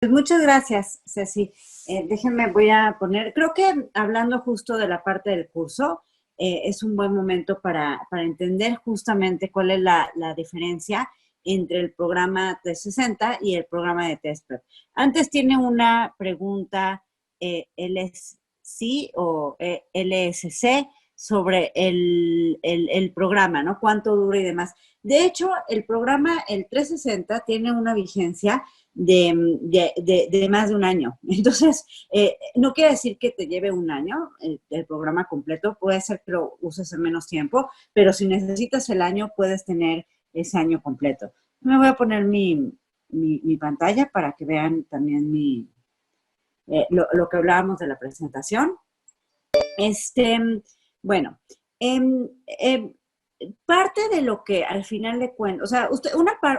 Pues muchas gracias, Ceci. Déjenme, voy a poner, creo que hablando justo de la parte del curso, es un buen momento para entender justamente cuál es la diferencia entre el programa 360 y el programa de Test Prep. Antes tiene una pregunta LSC o LSC sobre el programa, ¿no? ¿Cuánto dura y demás? De hecho, el programa, el 360, tiene una vigencia de más de un año. Entonces, no quiere decir que te lleve un año el programa completo, puede ser que lo uses en menos tiempo, pero si necesitas el año, puedes tener ese año completo. Me voy a poner mi pantalla para que vean también lo que hablábamos de la presentación. Bueno, em, em, parte de lo que al final de cuentas, o sea,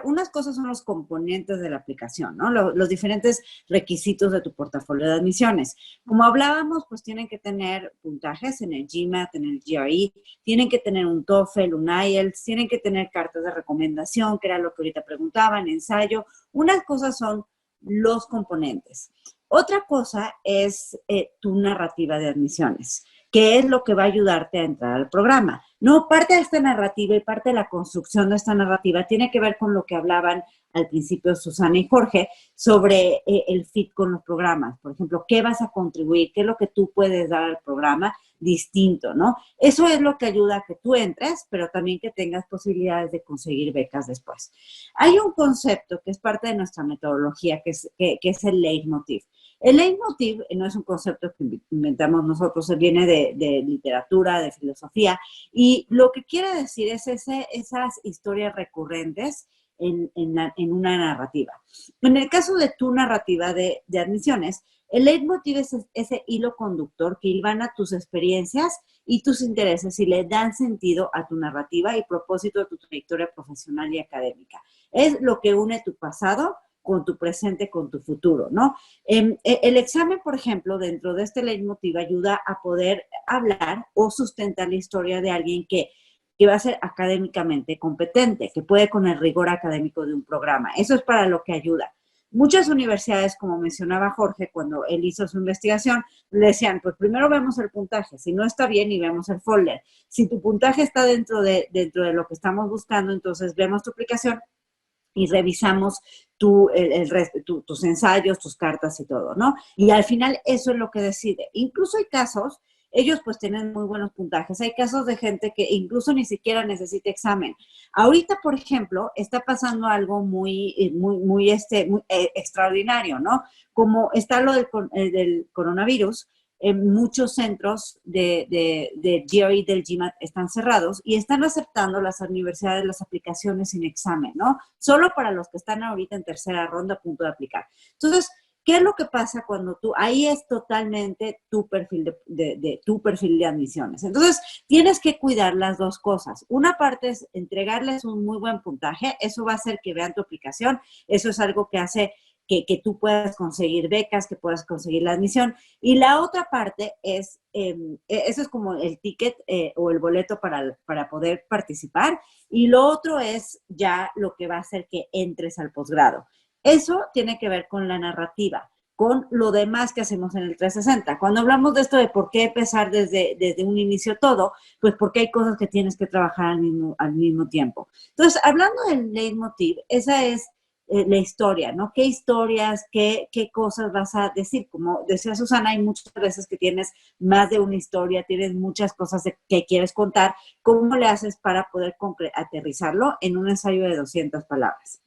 unas cosas son los componentes de la aplicación, ¿no? Los diferentes requisitos de tu portafolio de admisiones. Como hablábamos, pues tienen que tener puntajes en el GMAT, en el GRE, tienen que tener un TOEFL, un IELTS, tienen que tener cartas de recomendación, que era lo que ahorita preguntaban, ensayo. Unas cosas son los componentes. Otra cosa es tu narrativa de admisiones, que es lo que va a ayudarte a entrar al programa. No, parte de esta narrativa y parte de la construcción de esta narrativa tiene que ver con lo que hablaban al principio Susana y Jorge sobre el fit con los programas. Por ejemplo, ¿qué vas a contribuir? ¿Qué es lo que tú puedes dar al programa distinto, no? Eso es lo que ayuda a que tú entres, pero también que tengas posibilidades de conseguir becas después. Hay un concepto que es parte de nuestra metodología, que es el leitmotiv. El leitmotiv no es un concepto que inventamos nosotros, viene de literatura, de filosofía, y lo que quiere decir es esas historias recurrentes en una narrativa. En el caso de tu narrativa de admisiones, el leitmotiv es ese hilo conductor que hilvana tus experiencias y tus intereses y le dan sentido a tu narrativa y propósito de tu trayectoria profesional y académica. Es lo que une tu pasado con tu presente, con tu futuro, ¿no? El examen, por ejemplo, dentro de este leitmotiv ayuda a poder hablar o sustentar la historia de alguien que va a ser académicamente competente, que puede con el rigor académico de un programa. Eso es para lo que ayuda. Muchas universidades, como mencionaba Jorge, cuando él hizo su investigación, le decían, pues primero vemos el puntaje, si no está bien y vemos el folder. Si tu puntaje está dentro de lo que estamos buscando, entonces vemos tu aplicación y revisamos tus ensayos, tus cartas y todo, ¿no? Y al final eso es lo que decide. Incluso hay casos, ellos pues tienen muy buenos puntajes, hay casos de gente que incluso ni siquiera necesita examen. Ahorita, por ejemplo, está pasando algo muy extraordinario, ¿no? Como está lo del coronavirus, en muchos centros de GRE del GMAT están cerrados y están aceptando las universidades las aplicaciones sin examen, ¿no? Solo para los que están ahorita en tercera ronda a punto de aplicar. Entonces, ¿qué es lo que pasa cuando ahí es totalmente tu perfil tu perfil de admisiones? Entonces, tienes que cuidar las dos cosas. Una parte es entregarles un muy buen puntaje, eso va a hacer que vean tu aplicación, eso es algo que hace que tú puedas conseguir becas, que puedas conseguir la admisión. Y la otra parte es, eso es como el ticket o el boleto para poder participar. Y lo otro es ya lo que va a hacer que entres al posgrado. Eso tiene que ver con la narrativa, con lo demás que hacemos en el 360. Cuando hablamos de esto de por qué empezar desde un inicio todo, pues porque hay cosas que tienes que trabajar al mismo tiempo. Entonces, hablando del leitmotiv, esa es la historia, ¿no? ¿Qué historias, qué cosas vas a decir? Como decía Susana, hay muchas veces que tienes más de una historia, tienes muchas cosas que quieres contar. ¿Cómo le haces para poder aterrizarlo en un ensayo de 200 palabras?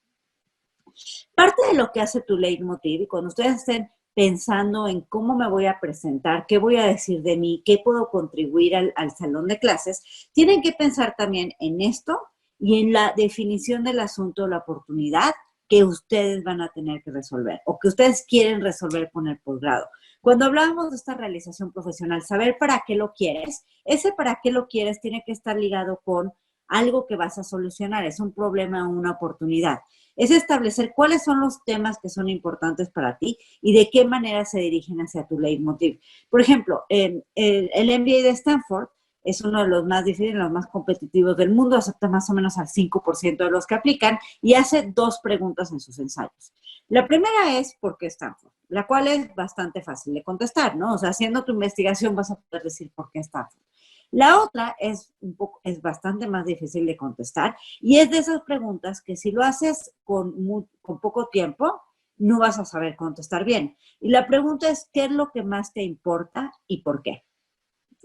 Parte de lo que hace tu leitmotiv, y cuando ustedes estén pensando en cómo me voy a presentar, qué voy a decir de mí, qué puedo contribuir al salón de clases, tienen que pensar también en esto y en la definición del asunto, la oportunidad que ustedes van a tener que resolver o que ustedes quieren resolver con el posgrado. Cuando hablamos de esta realización profesional, saber para qué lo quieres, ese para qué lo quieres tiene que estar ligado con algo que vas a solucionar, es un problema o una oportunidad. Es establecer cuáles son los temas que son importantes para ti y de qué manera se dirigen hacia tu leitmotiv. Por ejemplo, el MBA de Stanford es uno de los más difíciles, los más competitivos del mundo, acepta más o menos al 5% de los que aplican y hace 2 preguntas en sus ensayos. La primera es ¿por qué Stanford? La cual es bastante fácil de contestar, ¿no? O sea, haciendo tu investigación vas a poder decir por qué Stanford. La otra es bastante más difícil de contestar y es de esas preguntas que si lo haces con poco tiempo, no vas a saber contestar bien. Y la pregunta es, ¿qué es lo que más te importa y por qué?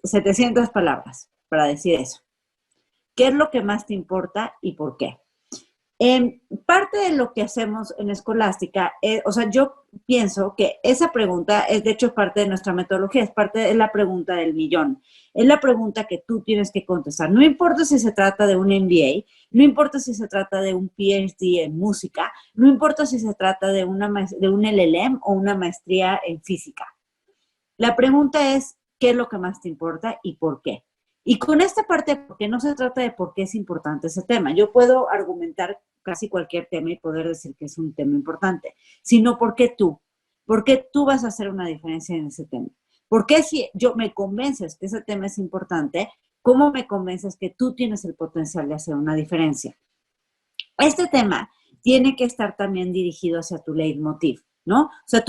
700 palabras para decir eso. ¿Qué es lo que más te importa y por qué? Parte de lo que hacemos en Escolástica, o sea, yo pienso que esa pregunta es de hecho parte de nuestra metodología, es parte de la pregunta del millón. Es la pregunta que tú tienes que contestar. No importa si se trata de un MBA, no importa si se trata de un PhD en música, no importa si se trata de un LLM o una maestría en física. La pregunta es, ¿qué es lo que más te importa y por qué? Y con esta parte, porque no se trata de por qué es importante ese tema. Yo puedo argumentar casi cualquier tema y poder decir que es un tema importante, sino por qué tú vas a hacer una diferencia en ese tema. ¿Por qué si yo me convences que ese tema es importante, cómo me convences que tú tienes el potencial de hacer una diferencia? Este tema tiene que estar también dirigido hacia tu leitmotiv, ¿no? O sea,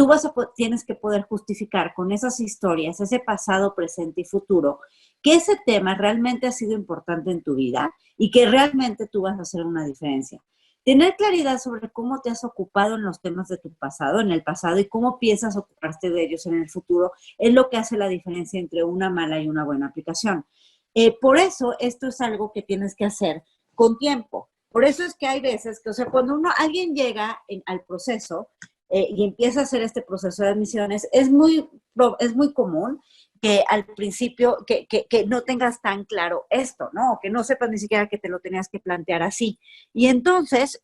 tienes que poder justificar con esas historias, ese pasado, presente y futuro, que ese tema realmente ha sido importante en tu vida y que realmente tú vas a hacer una diferencia. Tener claridad sobre cómo te has ocupado en los temas de tu pasado, en el pasado, y cómo piensas ocuparte de ellos en el futuro, es lo que hace la diferencia entre una mala y una buena aplicación. Por eso, esto es algo que tienes que hacer con tiempo. Por eso es que hay veces que, o sea, cuando alguien llega al proceso y empieza a hacer este proceso de admisiones, es muy común que al principio, que no tengas tan claro esto, ¿no? O que no sepas ni siquiera que te lo tenías que plantear así. Y entonces,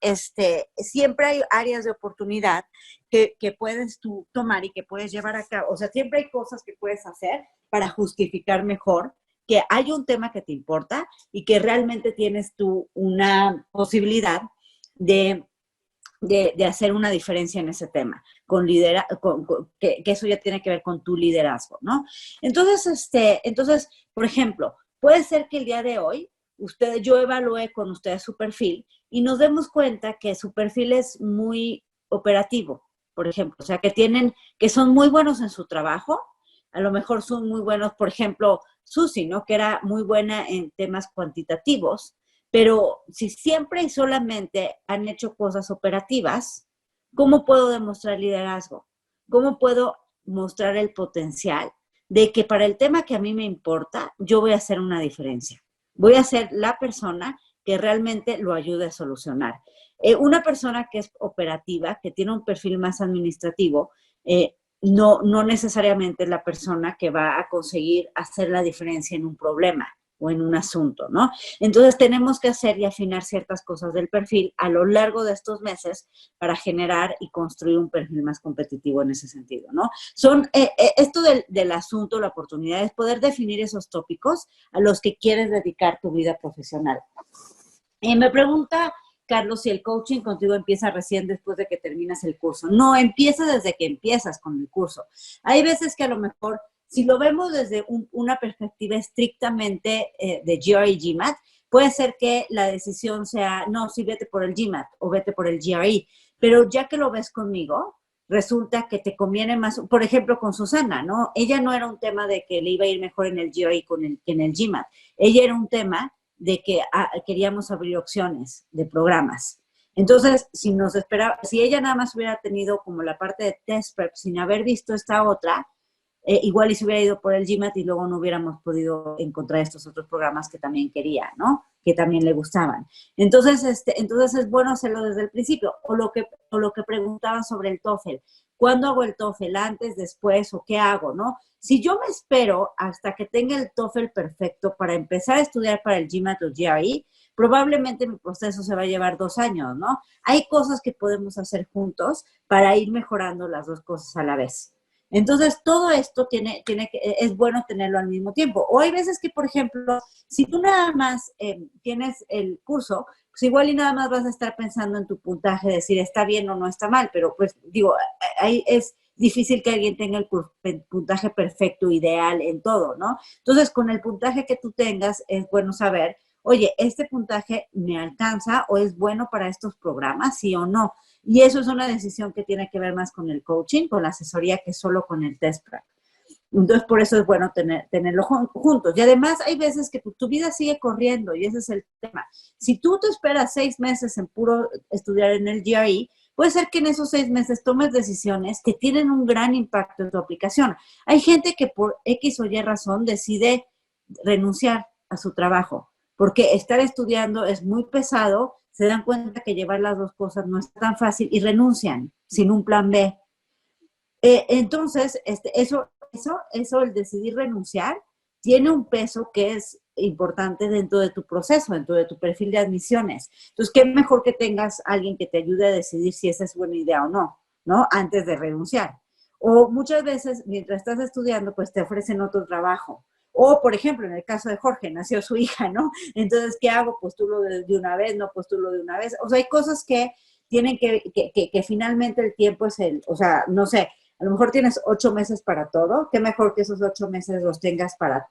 siempre hay áreas de oportunidad que puedes tú tomar y que puedes llevar a cabo. O sea, siempre hay cosas que puedes hacer para justificar mejor que hay un tema que te importa y que realmente tienes tú una posibilidad de hacer una diferencia en ese tema, que eso ya tiene que ver con tu liderazgo, ¿no? Entonces, por ejemplo, puede ser que el día de hoy yo evalúe con ustedes su perfil y nos demos cuenta que su perfil es muy operativo, por ejemplo, o sea, que son muy buenos en su trabajo, a lo mejor son muy buenos, por ejemplo, Susi, ¿no? Que era muy buena en temas cuantitativos, pero si siempre y solamente han hecho cosas operativas, ¿cómo puedo demostrar liderazgo? ¿Cómo puedo mostrar el potencial de que para el tema que a mí me importa, yo voy a hacer una diferencia? Voy a ser la persona que realmente lo ayude a solucionar. Una persona que es operativa, que tiene un perfil más administrativo, no necesariamente es la persona que va a conseguir hacer la diferencia en un problema o en un asunto, ¿no? Entonces tenemos que hacer y afinar ciertas cosas del perfil a lo largo de estos meses para generar y construir un perfil más competitivo en ese sentido, ¿no? Esto del asunto, la oportunidad es poder definir esos tópicos a los que quieres dedicar tu vida profesional. Me pregunta Carlos, si el coaching contigo empieza recién después de que terminas el curso. No, empieza desde que empiezas con el curso. Hay veces que a lo mejor, si lo vemos desde una perspectiva estrictamente de GRE y GMAT, puede ser que la decisión sea, no, sí, vete por el GMAT o vete por el GRE. Pero ya que lo ves conmigo, resulta que te conviene más, por ejemplo, con Susana, ¿no? Ella no era un tema de que le iba a ir mejor en el GRE que en el GMAT. Ella era un tema de que queríamos abrir opciones de programas. Entonces, si ella nada más hubiera tenido como la parte de test prep sin haber visto esta otra, igual y se hubiera ido por el GMAT y luego no hubiéramos podido encontrar estos otros programas que también quería, ¿no? Que también le gustaban. Entonces es bueno hacerlo desde el principio. O lo que preguntaban sobre el TOEFL. ¿Cuándo hago el TOEFL? ¿Antes, después o qué hago, no? Si yo me espero hasta que tenga el TOEFL perfecto para empezar a estudiar para el GMAT o GRE, probablemente mi proceso se va a llevar 2 años, ¿no? Hay cosas que podemos hacer juntos para ir mejorando las dos cosas a la vez. Entonces, todo esto es bueno tenerlo al mismo tiempo. O hay veces que, por ejemplo, si tú nada más tienes el curso, pues igual y nada más vas a estar pensando en tu puntaje, decir está bien o no está mal, pero pues digo, ahí es difícil que alguien tenga el puntaje perfecto, ideal en todo, ¿no? Entonces, con el puntaje que tú tengas, es bueno saber, oye, ¿este puntaje me alcanza o es bueno para estos programas, sí o no? Y eso es una decisión que tiene que ver más con el coaching, con la asesoría, que solo con el test prep. Entonces, por eso es bueno tenerlo juntos. Y además, hay veces que tu vida sigue corriendo y ese es el tema. Si tú te esperas 6 meses en puro estudiar en el GRE, puede ser que en esos 6 meses tomes decisiones que tienen un gran impacto en tu aplicación. Hay gente que por X o Y razón decide renunciar a su trabajo, porque estar estudiando es muy pesado, se dan cuenta que llevar las dos cosas no es tan fácil y renuncian sin un plan B. Entonces, eso, el decidir renunciar, tiene un peso que es importante dentro de tu proceso, dentro de tu perfil de admisiones. Entonces, qué mejor que tengas a alguien que te ayude a decidir si esa es buena idea o no, ¿no? Antes de renunciar. O muchas veces, mientras estás estudiando, pues te ofrecen otro trabajo. O, por ejemplo, en el caso de Jorge, nació su hija, ¿no? Entonces, ¿qué hago? Postulo de una vez, no postulo de una vez. O sea, hay cosas que tienen que finalmente el tiempo es o sea, no sé, a lo mejor tienes 8 meses para todo, qué mejor que esos 8 meses los tengas para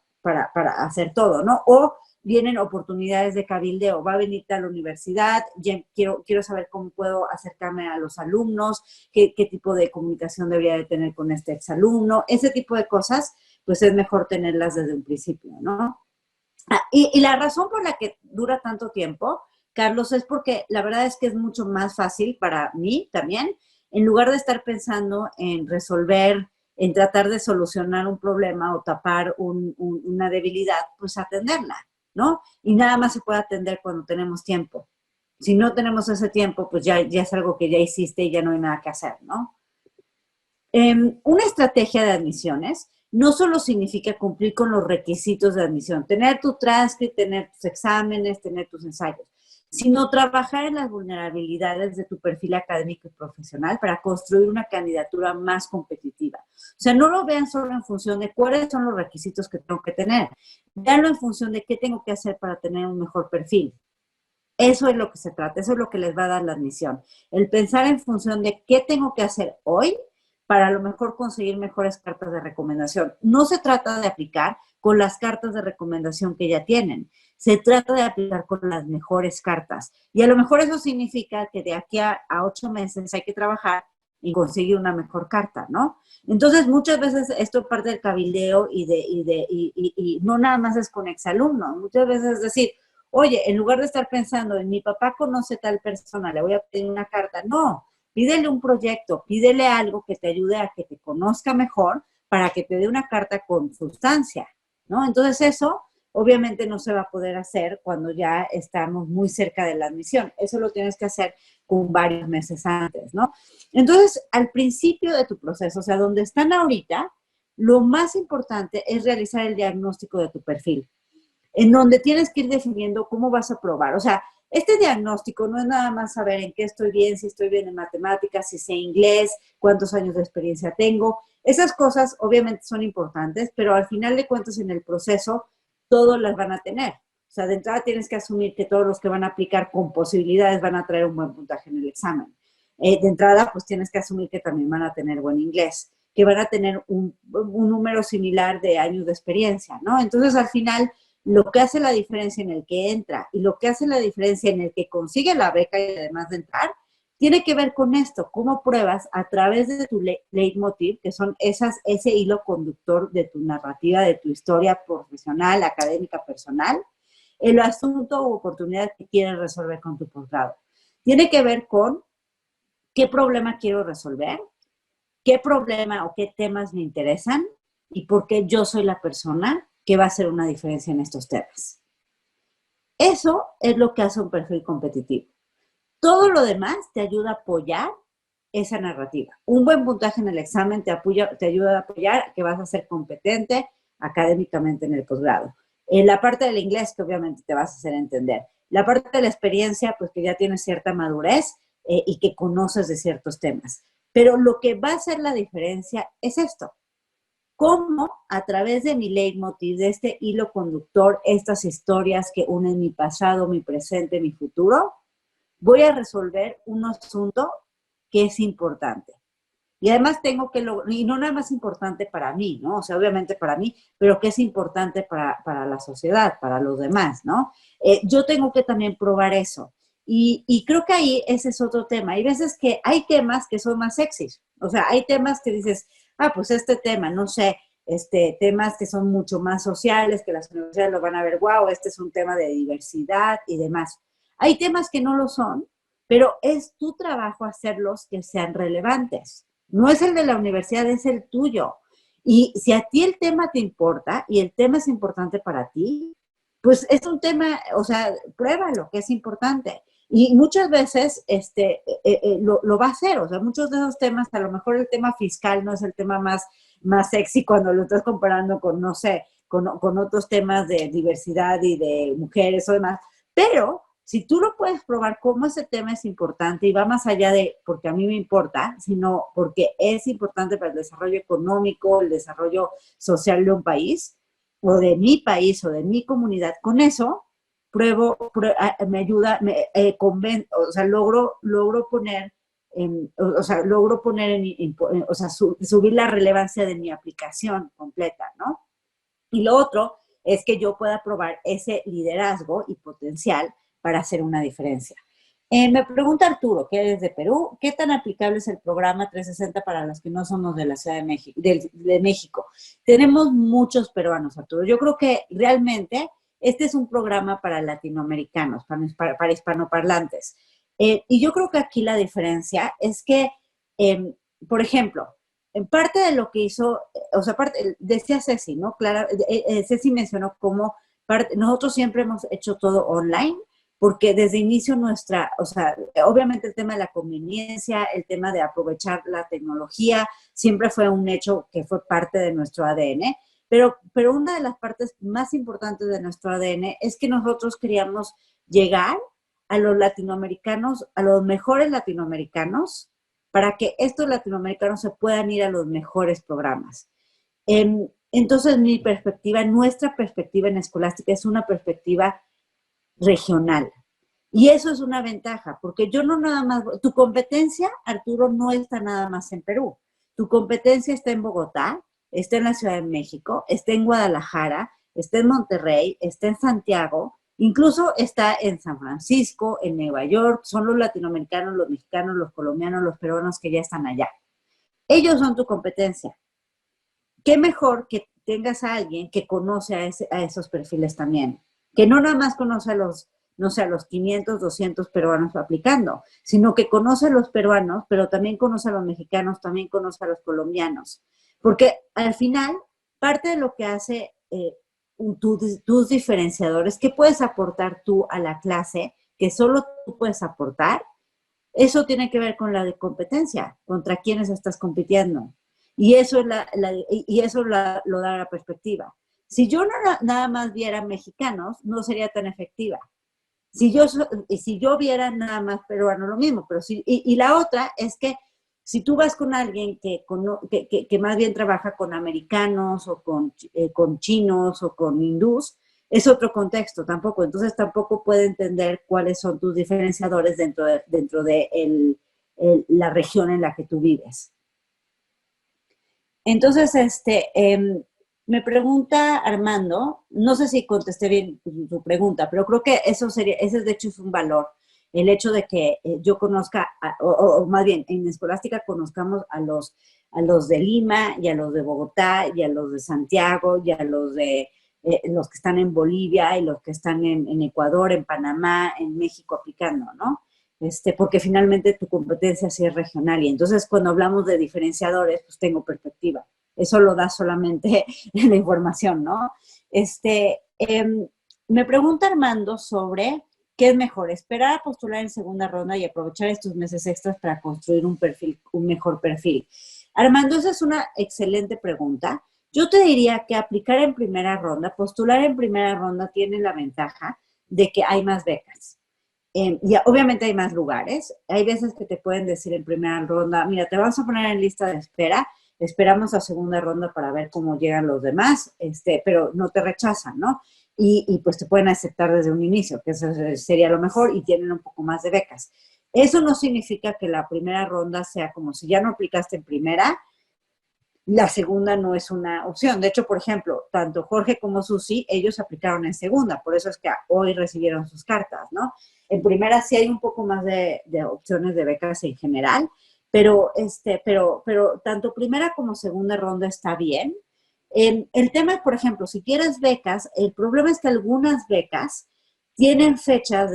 hacer todo, ¿no? O vienen oportunidades de cabildeo, va a venirte a la universidad, ya quiero saber cómo puedo acercarme a los alumnos, qué tipo de comunicación debería de tener con este exalumno, ese tipo de cosas, pues es mejor tenerlas desde un principio, ¿no? Y la razón por la que dura tanto tiempo, Carlos, es porque la verdad es que es mucho más fácil para mí también, en lugar de estar pensando en resolver, en tratar de solucionar un problema o tapar una debilidad, pues atenderla, ¿no? Y nada más se puede atender cuando tenemos tiempo. Si no tenemos ese tiempo, pues ya es algo que ya hiciste y ya no hay nada que hacer, ¿no? Una estrategia de admisiones no solo significa cumplir con los requisitos de admisión, tener tu transcript, tener tus exámenes, tener tus ensayos, sino trabajar en las vulnerabilidades de tu perfil académico y profesional para construir una candidatura más competitiva. O sea, no lo vean solo en función de cuáles son los requisitos que tengo que tener, véanlo en función de qué tengo que hacer para tener un mejor perfil. Eso es lo que se trata, eso es lo que les va a dar la admisión. El pensar en función de qué tengo que hacer hoy para a lo mejor conseguir mejores cartas de recomendación. No se trata de aplicar con las cartas de recomendación que ya tienen, se trata de aplicar con las mejores cartas. Y a lo mejor eso significa que de aquí a 8 meses hay que trabajar y conseguir una mejor carta, ¿no? Entonces, muchas veces esto parte del cabildeo y no nada más es con exalumnos, muchas veces es decir, oye, en lugar de estar pensando en mi papá conoce tal persona, le voy a pedir una carta, no, pídele un proyecto, pídele algo que te ayude a que te conozca mejor para que te dé una carta con sustancia, ¿no? Entonces eso obviamente no se va a poder hacer cuando ya estamos muy cerca de la admisión. Eso lo tienes que hacer con varios meses antes, ¿no? Entonces, al principio de tu proceso, o sea, donde están ahorita, lo más importante es realizar el diagnóstico de tu perfil, en donde tienes que ir definiendo cómo vas a probar. O sea, este diagnóstico no es nada más saber en qué estoy bien, si estoy bien en matemáticas, si sé inglés, cuántos años de experiencia tengo. Esas cosas obviamente son importantes, pero al final de cuentas en el proceso todos las van a tener. O sea, de entrada tienes que asumir que todos los que van a aplicar con posibilidades van a traer un buen puntaje en el examen. De entrada, pues tienes que asumir que también van a tener buen inglés, que van a tener un número similar de años de experiencia, ¿no? Entonces, al final, lo que hace la diferencia en el que entra y lo que hace la diferencia en el que consigue la beca y además de entrar, tiene que ver con esto, cómo pruebas a través de tu leitmotiv, que son ese hilo conductor de tu narrativa, de tu historia profesional, académica, personal, el asunto u oportunidad que quieres resolver con tu posgrado. Tiene que ver con qué problema quiero resolver, qué problema o qué temas me interesan y por qué yo soy la persona que va a hacer una diferencia en estos temas. Eso es lo que hace un perfil competitivo. Todo lo demás te ayuda a apoyar esa narrativa. Un buen puntaje en el examen te ayuda a apoyar que vas a ser competente académicamente en el posgrado. La parte del inglés que obviamente te vas a hacer entender. La parte de la experiencia, pues que ya tienes cierta madurez y que conoces de ciertos temas. Pero lo que va a hacer la diferencia es esto. Cómo a través de mi leitmotiv, de este hilo conductor, estas historias que unen mi pasado, mi presente, mi futuro, voy a resolver un asunto que es importante. Y además tengo que y no nada más importante para mí, ¿no? O sea, obviamente para mí, pero que es importante para la sociedad, para los demás, ¿no? Yo tengo que también probar eso. Y creo que ahí ese es otro tema. Hay veces que hay temas que son más sexys. O sea, hay temas que dices, ah, pues este tema, no sé, temas que son mucho más sociales, que las universidades lo van a ver, wow, este es un tema de diversidad y demás. Hay temas que no lo son, pero es tu trabajo hacerlos que sean relevantes. No es el de la universidad, es el tuyo. Y si a ti el tema te importa y el tema es importante para ti, pues es un tema, o sea, pruébalo, que es importante. Y muchas veces lo va a hacer, o sea, muchos de esos temas, a lo mejor el tema fiscal no es el tema más sexy cuando lo estás comparando con, no sé, con otros temas de diversidad y de mujeres o demás, pero si tú lo puedes probar cómo ese tema es importante y va más allá de porque a mí me importa, sino porque es importante para el desarrollo económico, el desarrollo social de un país, o de mi país o de mi comunidad, con eso me ayuda, o sea, logro poner o sea, logro poner o sea, subir la relevancia de mi aplicación completa, ¿no? Y lo otro es que yo pueda probar ese liderazgo y potencial para hacer una diferencia. Me pregunta Arturo, que es de Perú, ¿qué tan aplicable es el programa 360 para los que no somos de la Ciudad de México? De México? Tenemos muchos peruanos, Arturo. Yo creo que realmente este es un programa para latinoamericanos, para hispanoparlantes. Y yo creo que aquí la diferencia es que, por ejemplo, en parte de lo que hizo, o sea, decía Ceci, ¿no? Clara, Ceci mencionó cómo nosotros siempre hemos hecho todo online, porque desde inicio o sea, obviamente el tema de la conveniencia, el tema de aprovechar la tecnología, siempre fue un hecho que fue parte de nuestro ADN, pero una de las partes más importantes de nuestro ADN es que nosotros queríamos llegar a los latinoamericanos, a los mejores latinoamericanos, para que estos latinoamericanos se puedan ir a los mejores programas. Entonces, nuestra perspectiva en Escolástica es una perspectiva regional. Y eso es una ventaja, porque yo no nada más, tu competencia, Arturo, no está nada más en Perú. Tu competencia está en Bogotá, está en la Ciudad de México, está en Guadalajara, está en Monterrey, está en Santiago, incluso está en San Francisco, en Nueva York, son los latinoamericanos, los mexicanos, los colombianos, los peruanos que ya están allá. Ellos son tu competencia. Qué mejor que tengas a alguien que conoce a esos perfiles también, que no nada más conoce a los, no sé, a los 500, 200 peruanos aplicando, sino que conoce a los peruanos, pero también conoce a los mexicanos, también conoce a los colombianos. Porque al final, parte de lo que hace tus diferenciadores, ¿qué puedes aportar tú a la clase que solo tú puedes aportar? Eso tiene que ver con la de competencia, contra quiénes estás compitiendo. Y eso, lo da la perspectiva. Si yo nada más viera mexicanos, no sería tan efectiva. Si yo viera nada más peruano, lo mismo. Pero y la otra es que si tú vas con alguien que más bien trabaja con americanos o con chinos o con hindús, es otro contexto tampoco. Entonces tampoco puede entender cuáles son tus diferenciadores dentro de la región en la que tú vives. Entonces, me pregunta Armando, no sé si contesté bien tu pregunta, pero creo que ese de hecho es un valor, el hecho de que yo conozca, o más bien en Escolástica conozcamos a los de Lima y a los de Bogotá y a los de Santiago y a los que están en Bolivia y los que están en Ecuador, en Panamá, en México aplicando, ¿no? Porque finalmente tu competencia sí es regional y entonces cuando hablamos de diferenciadores, pues tengo perspectiva. Eso lo da solamente la información, ¿no? Me pregunta Armando sobre qué es mejor, esperar a postular en segunda ronda y aprovechar estos meses extras para construir un mejor perfil. Armando, esa es una excelente pregunta. Yo te diría que aplicar en primera ronda, postular en primera ronda tiene la ventaja de que hay más becas. Y obviamente hay más lugares. Hay veces que te pueden decir en primera ronda, mira, te vamos a poner en lista de espera, esperamos a segunda ronda para ver cómo llegan los demás, pero no te rechazan, ¿no? Y pues te pueden aceptar desde un inicio, que eso sería lo mejor, y tienen un poco más de becas. Eso no significa que la primera ronda sea como si ya no aplicaste en primera, la segunda no es una opción. De hecho, por ejemplo, tanto Jorge como Susi, ellos aplicaron en segunda, por eso es que hoy recibieron sus cartas, ¿no? En primera sí hay un poco más de opciones de becas en general, pero tanto primera como segunda ronda está bien. El tema, por ejemplo, si quieres becas, el problema es que algunas becas tienen fechas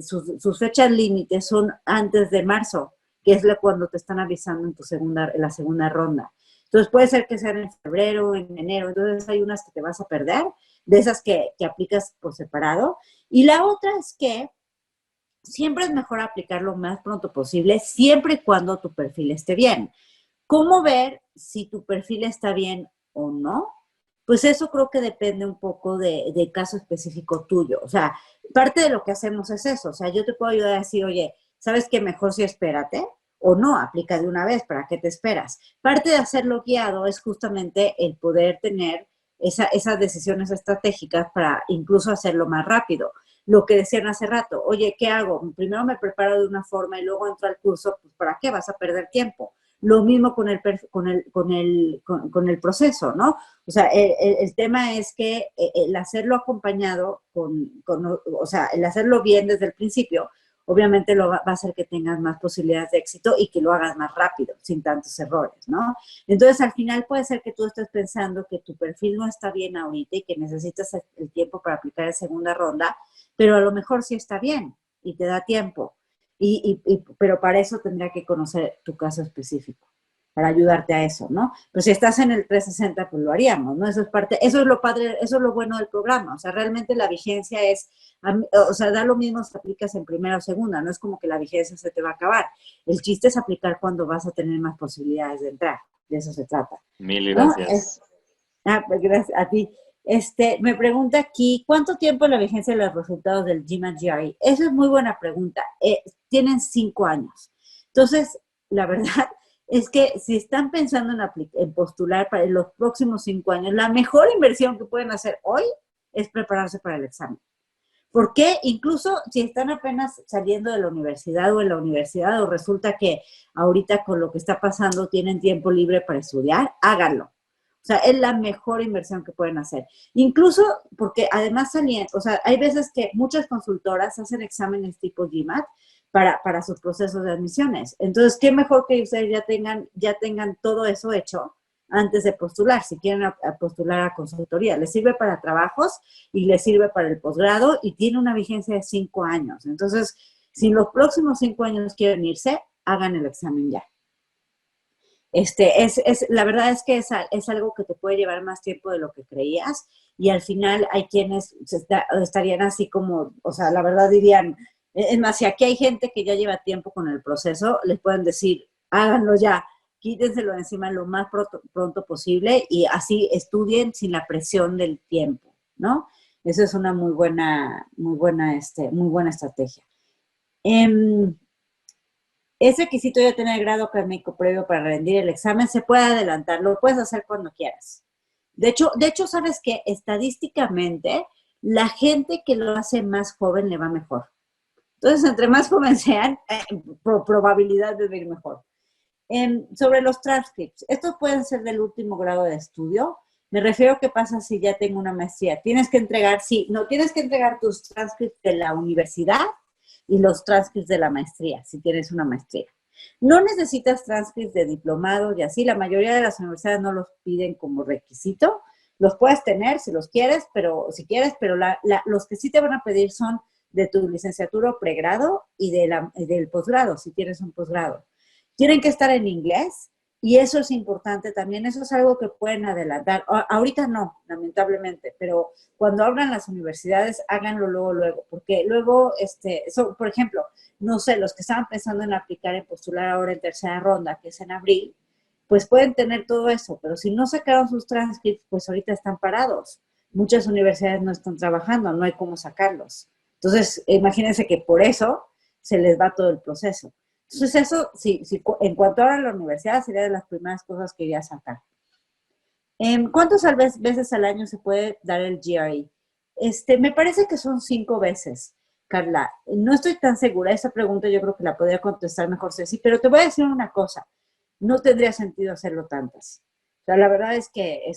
sus fechas límites son antes de marzo, que es cuando te están avisando en la segunda ronda. Entonces puede ser que sean en febrero, en enero, entonces hay unas que te vas a perder, de esas que aplicas por separado. Y la otra es que siempre es mejor aplicar lo más pronto posible, siempre y cuando tu perfil esté bien. ¿Cómo ver si tu perfil está bien o no? Pues eso creo que depende un poco de caso específico tuyo. O sea, parte de lo que hacemos es eso. O sea, yo te puedo ayudar a decir, oye, ¿sabes qué? Mejor si espérate o no, aplica de una vez, ¿para qué te esperas? Parte de hacerlo guiado es justamente el poder tener esas decisiones estratégicas para incluso hacerlo más rápido. Lo que decían hace rato, oye, ¿qué hago? Primero me preparo de una forma y luego entro al curso, pues ¿para qué? Vas a perder tiempo. Lo mismo con el proceso, ¿no? O sea, el tema es que el hacerlo acompañado o sea, el hacerlo bien desde el principio, obviamente va a hacer que tengas más posibilidades de éxito y que lo hagas más rápido, sin tantos errores, ¿no? Entonces, al final puede ser que tú estés pensando que tu perfil no está bien ahorita y que necesitas el tiempo para aplicar en segunda ronda, pero a lo mejor sí está bien y te da tiempo. Pero para eso tendría que conocer tu caso específico, para ayudarte a eso, ¿no? Pues si estás en el 360, pues lo haríamos, ¿no? Eso es parte, eso es lo padre, eso es lo bueno del programa. O sea, realmente la vigencia es, o sea, da lo mismo si aplicas en primera o segunda, no es como que la vigencia se te va a acabar. El chiste es aplicar cuando vas a tener más posibilidades de entrar. De eso se trata, Mil ¿no? gracias. Pues gracias a ti. Me pregunta aquí, ¿cuánto tiempo es la vigencia de los resultados del GMAT GRE? Esa es muy buena pregunta. Tienen 5 años. Entonces, la verdad es que si están pensando en postular para los próximos 5 años, la mejor inversión que pueden hacer hoy es prepararse para el examen. Porque incluso si están apenas saliendo de la universidad o en la universidad o resulta que ahorita con lo que está pasando tienen tiempo libre para estudiar, háganlo. O sea, es la mejor inversión que pueden hacer. Incluso porque además o sea, hay veces que muchas consultoras hacen exámenes tipo GMAT para sus procesos de admisiones. Entonces, qué mejor que ustedes ya tengan todo eso hecho antes de postular, si quieren postular a consultoría. Les sirve para trabajos y les sirve para el posgrado y tiene una vigencia de 5 años. Entonces, si en los próximos 5 años quieren irse, hagan el examen ya. La verdad es que es algo que te puede llevar más tiempo de lo que creías y al final hay quienes estarían así como, o sea, la verdad dirían, es más, si aquí hay gente que ya lleva tiempo con el proceso, les pueden decir, háganlo ya, quítenselo de encima lo más pronto posible y así estudien sin la presión del tiempo, ¿no? Eso es una muy buena estrategia. Eh, es requisito ya tener grado académico previo para rendir el examen. Se puede adelantar, lo puedes hacer cuando quieras. De hecho, sabes que estadísticamente la gente que lo hace más joven le va mejor. Entonces, entre más joven sean, probabilidad de ir mejor. Sobre los transcripts, estos pueden ser del último grado de estudio. Me refiero a qué pasa si ya tengo una maestría. Tienes que entregar, sí, no, tienes que entregar tus transcripts de la universidad y los transcripts de la maestría, si tienes una maestría. No necesitas transcripts de diplomado y así, la mayoría de las universidades no los piden como requisito. Los puedes tener si los quieres, pero si quieres, pero los que sí te van a pedir son de tu licenciatura o pregrado y del posgrado, si tienes un posgrado. Tienen que estar en inglés y eso es importante también. Eso es algo que pueden adelantar. Ahorita no, lamentablemente, pero cuando abran las universidades, háganlo luego, porque luego, por ejemplo, no sé, los que estaban pensando en aplicar, en postular ahora en tercera ronda, que es en abril, pues pueden tener todo eso, pero si no sacaron sus transcripts, pues ahorita están parados. Muchas universidades no están trabajando, no hay cómo sacarlos. Entonces, imagínense que por eso se les va todo el proceso. Entonces, eso, en cuanto a la universidad, sería de las primeras cosas que iría a sacar. ¿Cuántas veces al año se puede dar el GRE? Me parece que son 5 veces, Carla. No estoy tan segura. Esa pregunta yo creo que la podría contestar mejor Ceci, pero te voy a decir una cosa. No tendría sentido hacerlo tantas. sea, la verdad es que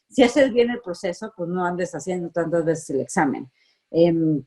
si haces bien el proceso, pues no andes haciendo tantas veces el examen. Em,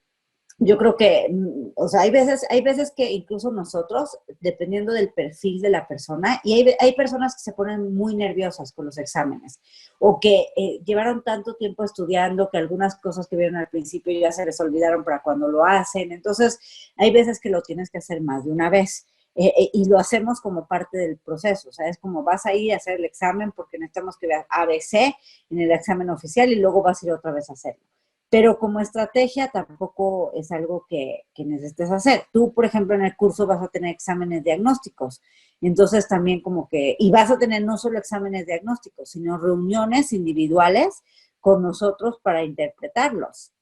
yo creo que, o sea, hay veces que incluso nosotros, dependiendo del perfil de la persona, y hay personas que se ponen muy nerviosas con los exámenes, o que llevaron tanto tiempo estudiando que algunas cosas que vieron al principio ya se les olvidaron para cuando lo hacen. Entonces, hay veces que lo tienes que hacer más de una vez. Y lo hacemos como parte del proceso, o sea, es como vas a ir a hacer el examen porque necesitamos que veas ABC en el examen oficial y luego vas a ir otra vez a hacerlo, pero como estrategia tampoco es algo que necesites hacer. Tú, por ejemplo, en el curso vas a tener exámenes diagnósticos, entonces también como que, y vas a tener no solo exámenes diagnósticos, sino reuniones individuales con nosotros para interpretarlos.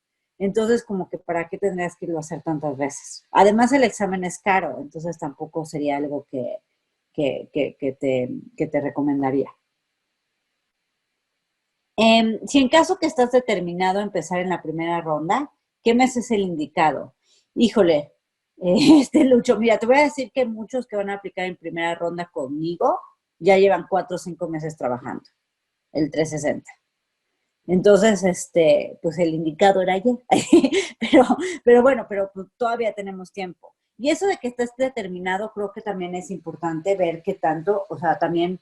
Entonces, como que para qué tendrías que irlo a hacer tantas veces. Además, el examen es caro, entonces tampoco sería algo que te recomendaría. Si en caso que estás determinado a empezar en la primera ronda, ¿qué mes es el indicado? Híjole, Lucho, mira, te voy a decir que muchos que van a aplicar en primera ronda conmigo ya llevan 4 o 5 meses trabajando, el 360. Entonces, pues el indicado era ayer. pero, pero bueno, pero pues, todavía tenemos tiempo. Y eso de que estés determinado, creo que también es importante ver qué tanto, o sea, también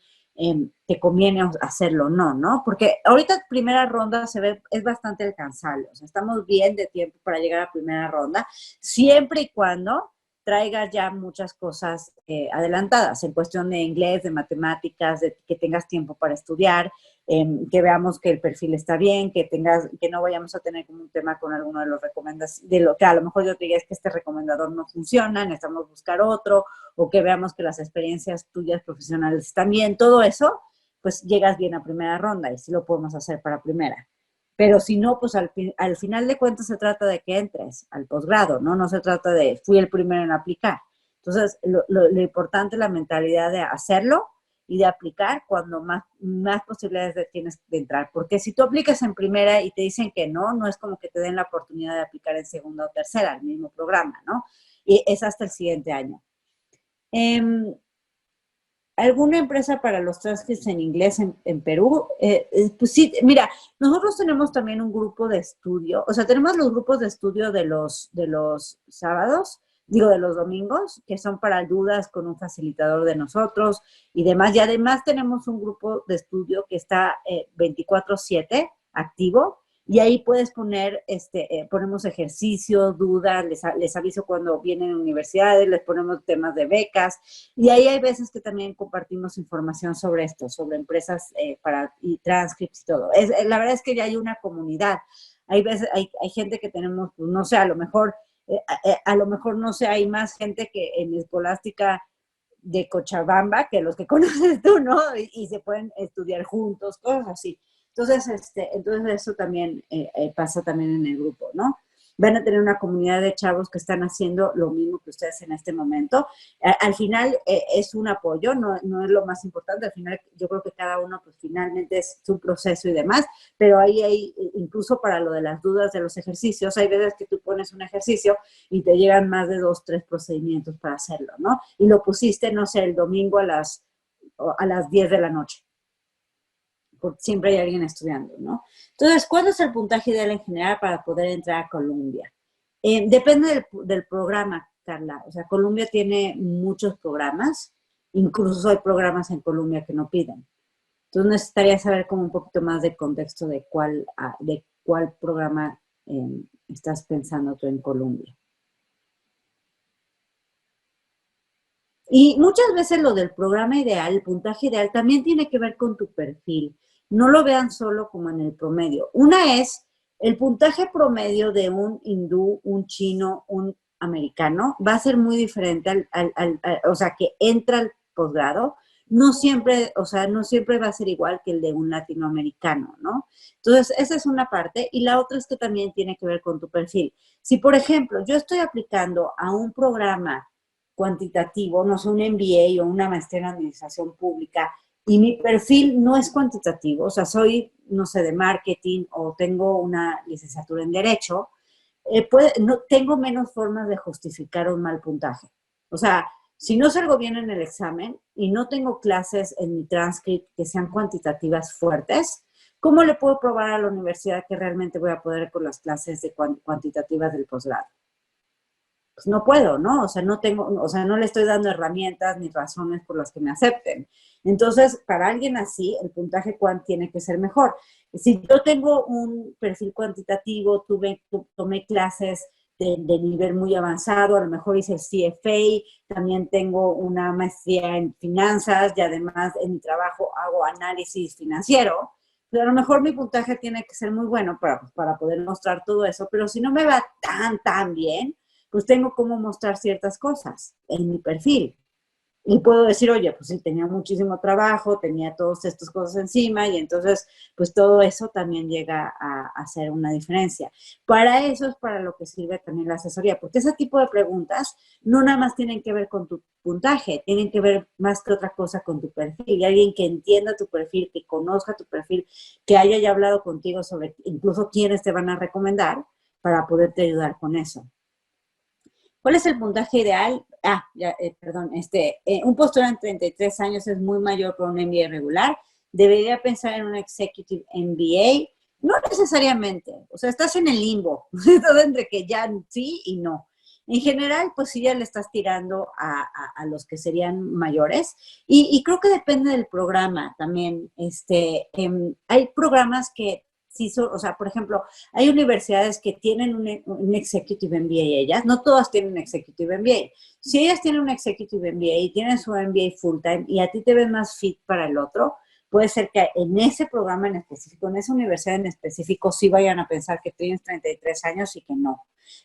te conviene hacerlo o no, ¿no? Porque ahorita primera ronda se ve, es bastante alcanzable, o sea, estamos bien de tiempo para llegar a primera ronda, siempre y cuando traigas ya muchas cosas adelantadas en cuestión de inglés, de matemáticas, de que tengas tiempo para estudiar, que veamos que el perfil está bien, que no vayamos a tener como un tema con alguno de los recomendados, de lo que a lo mejor yo te diga es que este recomendador no funciona, necesitamos buscar otro, o que veamos que las experiencias tuyas profesionales están bien, todo eso, pues llegas bien a primera ronda y sí lo podemos hacer para primera. Pero si no, pues al final de cuentas se trata de que entres al posgrado, ¿no? No se trata de fui el primero en aplicar. Entonces, lo importante es la mentalidad de hacerlo y de aplicar cuando más posibilidades tienes de entrar. Porque si tú aplicas en primera y te dicen que no, no es como que te den la oportunidad de aplicar en segunda o tercera, al mismo programa, ¿no? Y es hasta el siguiente año. ¿Alguna empresa para los transcripts en inglés en Perú? Pues sí, mira, nosotros tenemos también un grupo de estudio, o sea, tenemos los grupos de estudio de los sábados, digo, de los domingos, que son para dudas con un facilitador de nosotros y demás. Y además tenemos un grupo de estudio que está 24/7 activo, y ahí puedes poner, ponemos ejercicios, dudas, les aviso cuando vienen a universidades, les ponemos temas de becas, y ahí hay veces que también compartimos información sobre esto, sobre empresas y transcripts y todo. La verdad es que ya hay una comunidad. Hay veces, hay gente que tenemos, pues, no sé, a lo mejor, no sé, hay más gente que en Escolástica de Cochabamba que los que conoces tú, ¿no? Y se pueden estudiar juntos, cosas así. Entonces eso también pasa también en el grupo, ¿no? Van a tener una comunidad de chavos que están haciendo lo mismo que ustedes en este momento. Al final es un apoyo, no es lo más importante. Al final yo creo que cada uno pues finalmente es su proceso y demás, pero ahí hay, incluso para lo de las dudas de los ejercicios, hay veces que tú pones un ejercicio y te llegan más de 2, 3 procedimientos para hacerlo, ¿no? Y lo pusiste, no sé, el domingo a las 10 de la noche, porque siempre hay alguien estudiando, ¿no? Entonces, ¿cuál es el puntaje ideal en general para poder entrar a Columbia? Depende del programa, Carla. O sea, Columbia tiene muchos programas, incluso hay programas en Columbia que no piden. Entonces necesitaría saber como un poquito más de contexto de cuál programa estás pensando tú en Columbia. Y muchas veces lo del programa ideal, el puntaje ideal, también tiene que ver con tu perfil. No lo vean solo como en el promedio. Una es el puntaje promedio de un hindú, un chino, un americano, va a ser muy diferente o sea, que entra al posgrado. No siempre, o sea, no siempre va a ser igual que el de un latinoamericano, ¿no? Entonces, esa es una parte. Y la otra es que también tiene que ver con tu perfil. Si, por ejemplo, yo estoy aplicando a un programa cuantitativo, no sé, un MBA o una maestría en administración pública, y mi perfil no es cuantitativo, o sea, soy, no sé, de marketing o tengo una licenciatura en derecho, no, tengo menos formas de justificar un mal puntaje. O sea, Si no salgo bien en el examen y no tengo clases en mi transcript que sean cuantitativas fuertes, ¿cómo le puedo probar a la universidad que realmente voy a poder con las clases de cuantitativas del posgrado? Pues no puedo, ¿no? O sea, no tengo, o sea, no le estoy dando herramientas ni razones por las que me acepten. Entonces, para alguien así, el puntaje cuant tiene que ser mejor. Si yo tengo un perfil cuantitativo, tomé clases de nivel muy avanzado, a lo mejor hice el CFA, también tengo una maestría en finanzas y además en mi trabajo hago análisis financiero, pero a lo mejor mi puntaje tiene que ser muy bueno para poder mostrar todo eso, pero si no me va tan bien, pues tengo cómo mostrar ciertas cosas en mi perfil. Y puedo decir, oye, pues sí, tenía muchísimo trabajo, tenía todas estas cosas encima y entonces, pues todo eso también llega a hacer una diferencia. Para eso es para lo que sirve también la asesoría, porque ese tipo de preguntas no nada más tienen que ver con tu puntaje, tienen que ver más que otra cosa con tu perfil. Y alguien que entienda tu perfil, que conozca tu perfil, que haya ya hablado contigo sobre incluso quiénes te van a recomendar para poderte ayudar con eso. ¿Cuál es el puntaje ideal? Perdón, un postor en 33 años es muy mayor para un MBA regular. Debería pensar en un Executive MBA. No necesariamente, o sea, estás en el limbo, todo entre que ya sí y no. En general, pues sí ya le estás tirando a los que serían mayores. Y creo que depende del programa también. Hay programas que sí son, o sea, por ejemplo, hay universidades que tienen un Executive MBA ellas, no todas tienen un Executive MBA. Si ellas tienen un Executive MBA y tienen su MBA full time y a ti te ves más fit para el otro, puede ser que en ese programa en específico, en esa universidad en específico, sí vayan a pensar que tienes 33 años y que no.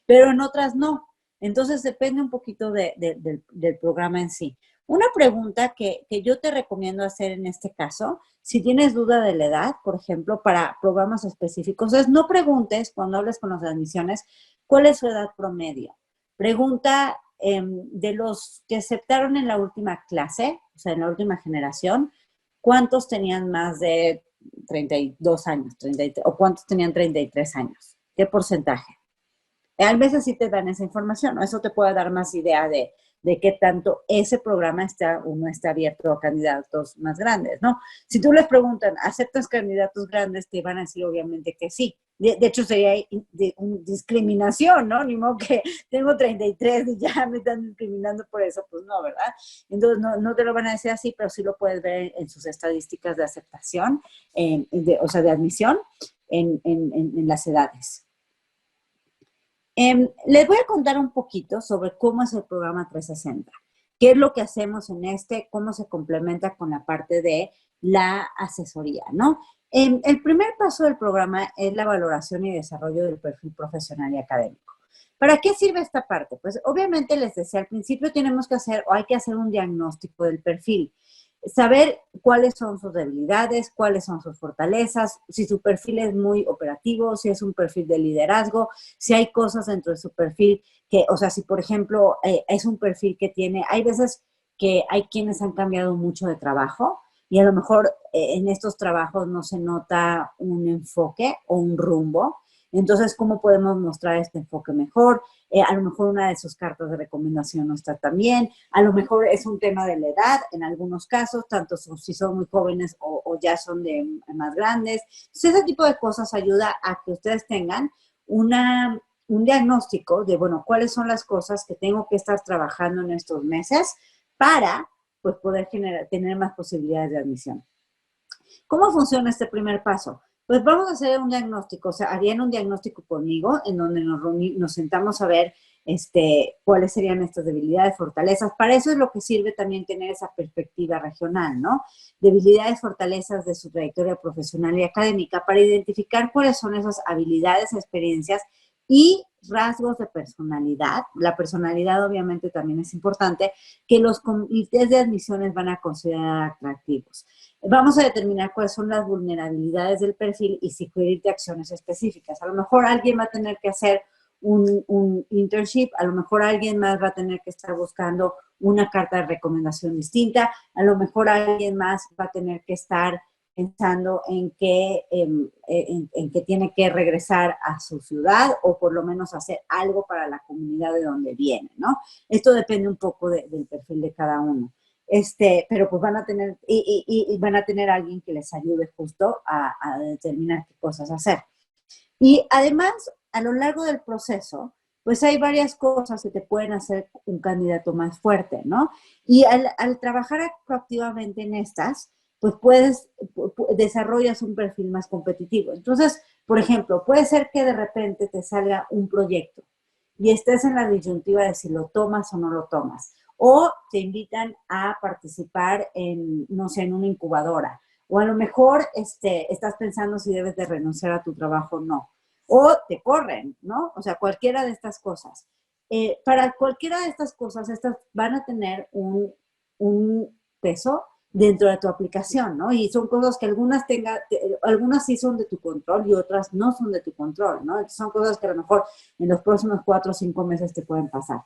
Pero en otras no. Entonces depende un poquito del programa en sí. Una pregunta que yo te recomiendo hacer en este caso, si tienes duda de la edad, por ejemplo, para programas específicos, es no preguntes cuando hables con las admisiones cuál es su edad promedio. Pregunta de los que aceptaron en la última clase, o sea, en la última generación, ¿cuántos tenían más de 32 años, 33, o cuántos tenían 33 años? ¿Qué porcentaje? A veces sí te dan esa información, ¿no? Eso te puede dar más idea de qué tanto ese programa está o no está abierto a candidatos más grandes, ¿no? Si tú les preguntan, ¿aceptas candidatos grandes? Te van a decir obviamente que sí. De hecho, sería discriminación, ¿no? Ni modo que tengo 33 y ya me están discriminando por eso, pues no, ¿verdad? Entonces, no te lo van a decir así, pero sí lo puedes ver en sus estadísticas de aceptación, o sea, de admisión en las edades. Les voy a contar un poquito sobre cómo es el programa 360, qué es lo que hacemos en cómo se complementa con la parte de la asesoría, ¿no? El primer paso del programa es la valoración y desarrollo del perfil profesional y académico. ¿Para qué sirve esta parte? Pues obviamente les decía, al principio tenemos que hacer o hay que hacer un diagnóstico del perfil, saber cuáles son sus debilidades, cuáles son sus fortalezas, si su perfil es muy operativo, si es un perfil de liderazgo, si hay cosas dentro de su perfil que, o sea, si por ejemplo es un perfil que tiene, hay veces que hay quienes han cambiado mucho de trabajo y a lo mejor en estos trabajos no se nota un enfoque o un rumbo. Entonces, ¿cómo podemos mostrar este enfoque mejor? A lo mejor una de sus cartas de recomendación no está tan bien, a lo mejor es un tema de la edad, en algunos casos, tanto si son muy jóvenes o ya son de más grandes. Entonces, ese tipo de cosas ayuda a que ustedes tengan un diagnóstico de, bueno, cuáles son las cosas que tengo que estar trabajando en estos meses para pues, poder tener más posibilidades de admisión. ¿Cómo funciona este primer paso? Pues vamos a hacer un diagnóstico, o sea, harían un diagnóstico conmigo en donde nos sentamos a ver cuáles serían estas debilidades, fortalezas. Para eso es lo que sirve también tener esa perspectiva regional, ¿no? Debilidades, fortalezas de su trayectoria profesional y académica para identificar cuáles son esas habilidades, experiencias y rasgos de personalidad. La personalidad obviamente también es importante, que los comités de admisiones van a considerar atractivos. Vamos a determinar cuáles son las vulnerabilidades del perfil y sugerirte acciones específicas. A lo mejor alguien va a tener que hacer un internship, a lo mejor alguien más va a tener que estar buscando una carta de recomendación distinta, a lo mejor alguien más va a tener que estar pensando en que tiene que regresar a su ciudad o por lo menos hacer algo para la comunidad de donde viene, ¿no? Esto depende un poco del perfil de cada uno. Pero pues van a tener, y van a tener alguien que les ayude justo a determinar qué cosas hacer. Y además, a lo largo del proceso, pues hay varias cosas que te pueden hacer un candidato más fuerte, ¿no? Y al trabajar proactivamente en estas, pues desarrollas un perfil más competitivo. Entonces, por ejemplo, puede ser que de repente te salga un proyecto y estés en la disyuntiva de si lo tomas o no lo tomas. O te invitan a participar en, no sé, en una incubadora. O a lo mejor estás pensando si debes de renunciar a tu trabajo o no. O te corren, ¿no? O sea, cualquiera de estas cosas. Para cualquiera de estas cosas, estas van a tener un peso dentro de tu aplicación, ¿no? Y son cosas que algunas sí son de tu control y otras no son de tu control, ¿no? Son cosas que a lo mejor en los próximos 4 o 5 meses te pueden pasar.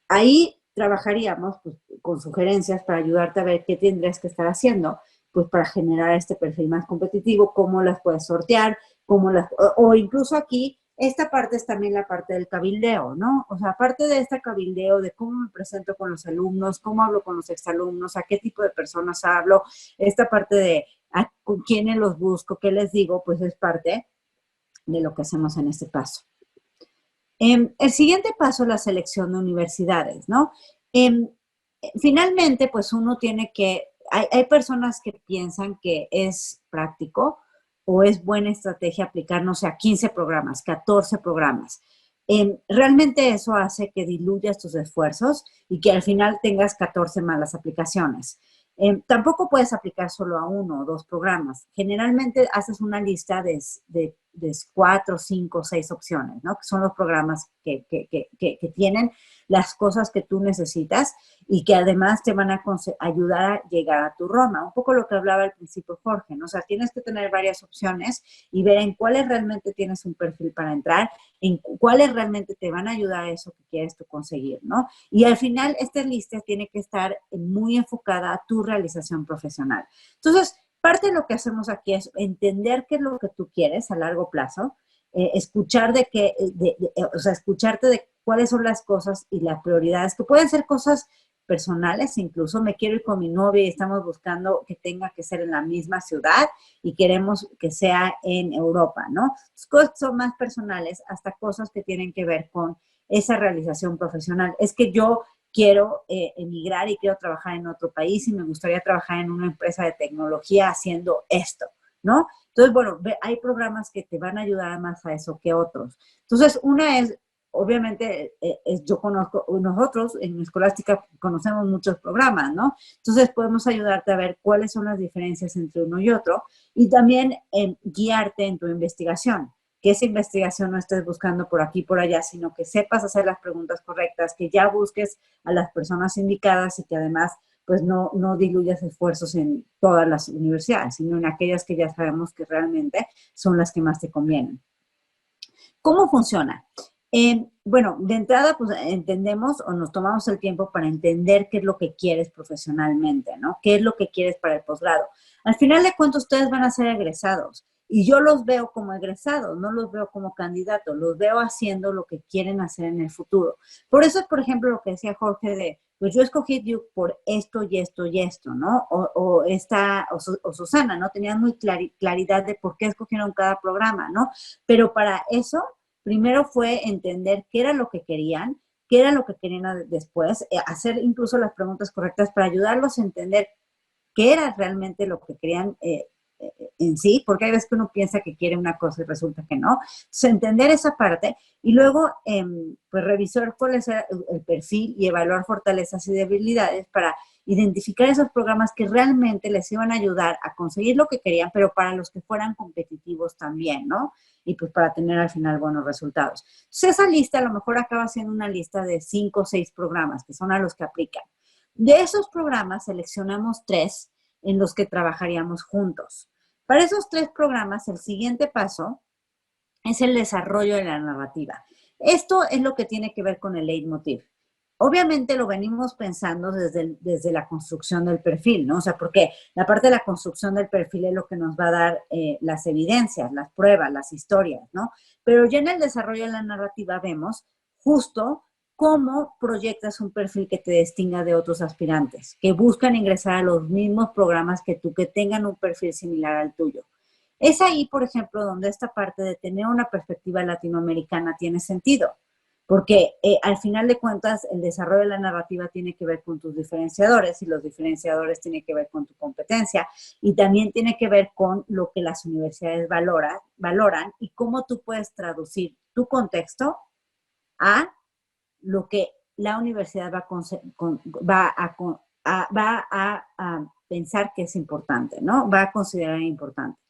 Ahí trabajaríamos pues, con sugerencias para ayudarte a ver qué tendrías que estar haciendo, pues para generar este perfil más competitivo, cómo las puedes sortear, o incluso aquí, esta parte es también la parte del cabildeo, ¿no? O sea, aparte de este cabildeo, de cómo me presento con los alumnos, cómo hablo con los exalumnos, a qué tipo de personas hablo, esta parte de con quiénes los busco, qué les digo, pues es parte de lo que hacemos en este paso. El siguiente paso es la selección de universidades, ¿no? Em, Finalmente, pues uno tiene que, hay personas que piensan que es práctico o es buena estrategia aplicar, no sé, a 15 programas, 14 programas. Realmente eso hace que diluyas tus esfuerzos y que al final tengas 14 malas aplicaciones. Tampoco puedes aplicar solo a 1 o 2 programas. Generalmente haces una lista de 4, 5, 6 opciones, ¿no? Que son los programas que tienen las cosas que tú necesitas y que además te van a ayudar a llegar a tu Roma. Un poco lo que hablaba al principio Jorge, ¿no? O sea, tienes que tener varias opciones y ver en cuáles realmente tienes un perfil para entrar, en cuáles realmente te van a ayudar a eso que quieres tú conseguir, ¿no? Y al final, esta lista tiene que estar muy enfocada a tu realización profesional. Entonces, parte de lo que hacemos aquí es entender qué es lo que tú quieres a largo plazo, escuchar o sea, escucharte de cuáles son las cosas y las prioridades, que pueden ser cosas personales, incluso me quiero ir con mi novia y estamos buscando que tenga que ser en la misma ciudad y queremos que sea en Europa, ¿no? Cosas que son más personales hasta cosas que tienen que ver con esa realización profesional. Es que yo quiero emigrar y quiero trabajar en otro país y me gustaría trabajar en una empresa de tecnología haciendo esto, ¿no? Entonces, bueno, hay programas que te van a ayudar más a eso que otros. Entonces, una es, obviamente, yo conozco, nosotros en Escolástica conocemos muchos programas, ¿no? Entonces, podemos ayudarte a ver cuáles son las diferencias entre uno y otro y también guiarte en tu investigación. Que esa investigación no estés buscando por aquí y por allá, sino que sepas hacer las preguntas correctas, que ya busques a las personas indicadas y que además pues no diluyas esfuerzos en todas las universidades, sino en aquellas que ya sabemos que realmente son las que más te convienen. ¿Cómo funciona? Bueno, de entrada, pues entendemos o nos tomamos el tiempo para entender qué es lo que quieres profesionalmente, ¿no? ¿Qué es lo que quieres para el posgrado? Al final de cuentas, ustedes van a ser egresados y yo los veo como egresados, no los veo como candidatos, los veo haciendo lo que quieren hacer en el futuro. Por eso es, por ejemplo, lo que decía Jorge de, pues yo escogí Duke por esto y esto y esto, ¿no? O Susana, ¿no? Tenían muy claridad de por qué escogieron cada programa, ¿no? Pero para eso primero fue entender qué era lo que querían, qué era lo que querían después, hacer incluso las preguntas correctas para ayudarlos a entender qué era realmente lo que querían en sí, porque hay veces que uno piensa que quiere una cosa y resulta que no. Entonces, entender esa parte y luego, pues, revisar cuál es el perfil y evaluar fortalezas y debilidades para identificar esos programas que realmente les iban a ayudar a conseguir lo que querían, pero para los que fueran competitivos también, ¿no? Y pues para tener al final buenos resultados. Entonces, esa lista a lo mejor acaba siendo una lista de 5 o 6 programas, que son a los que aplican. De esos programas seleccionamos 3 en los que trabajaríamos juntos. Para esos 3 programas, el siguiente paso es el desarrollo de la narrativa. Esto es lo que tiene que ver con el leitmotiv. obviamente lo venimos pensando desde la construcción del perfil, ¿no? O sea, porque la parte de la construcción del perfil es lo que nos va a dar las evidencias, las pruebas, las historias, ¿no? Pero ya en el desarrollo de la narrativa vemos justo cómo proyectas un perfil que te distinga de otros aspirantes, que buscan ingresar a los mismos programas que tú, que tengan un perfil similar al tuyo. Es ahí, por ejemplo, donde esta parte de tener una perspectiva latinoamericana tiene sentido, porque al final de cuentas el desarrollo de la narrativa tiene que ver con tus diferenciadores y los diferenciadores tienen que ver con tu competencia y también tiene que ver con lo que las universidades valoran y cómo tú puedes traducir tu contexto a lo que la universidad va a pensar que es importante, ¿no? Va a considerar importante.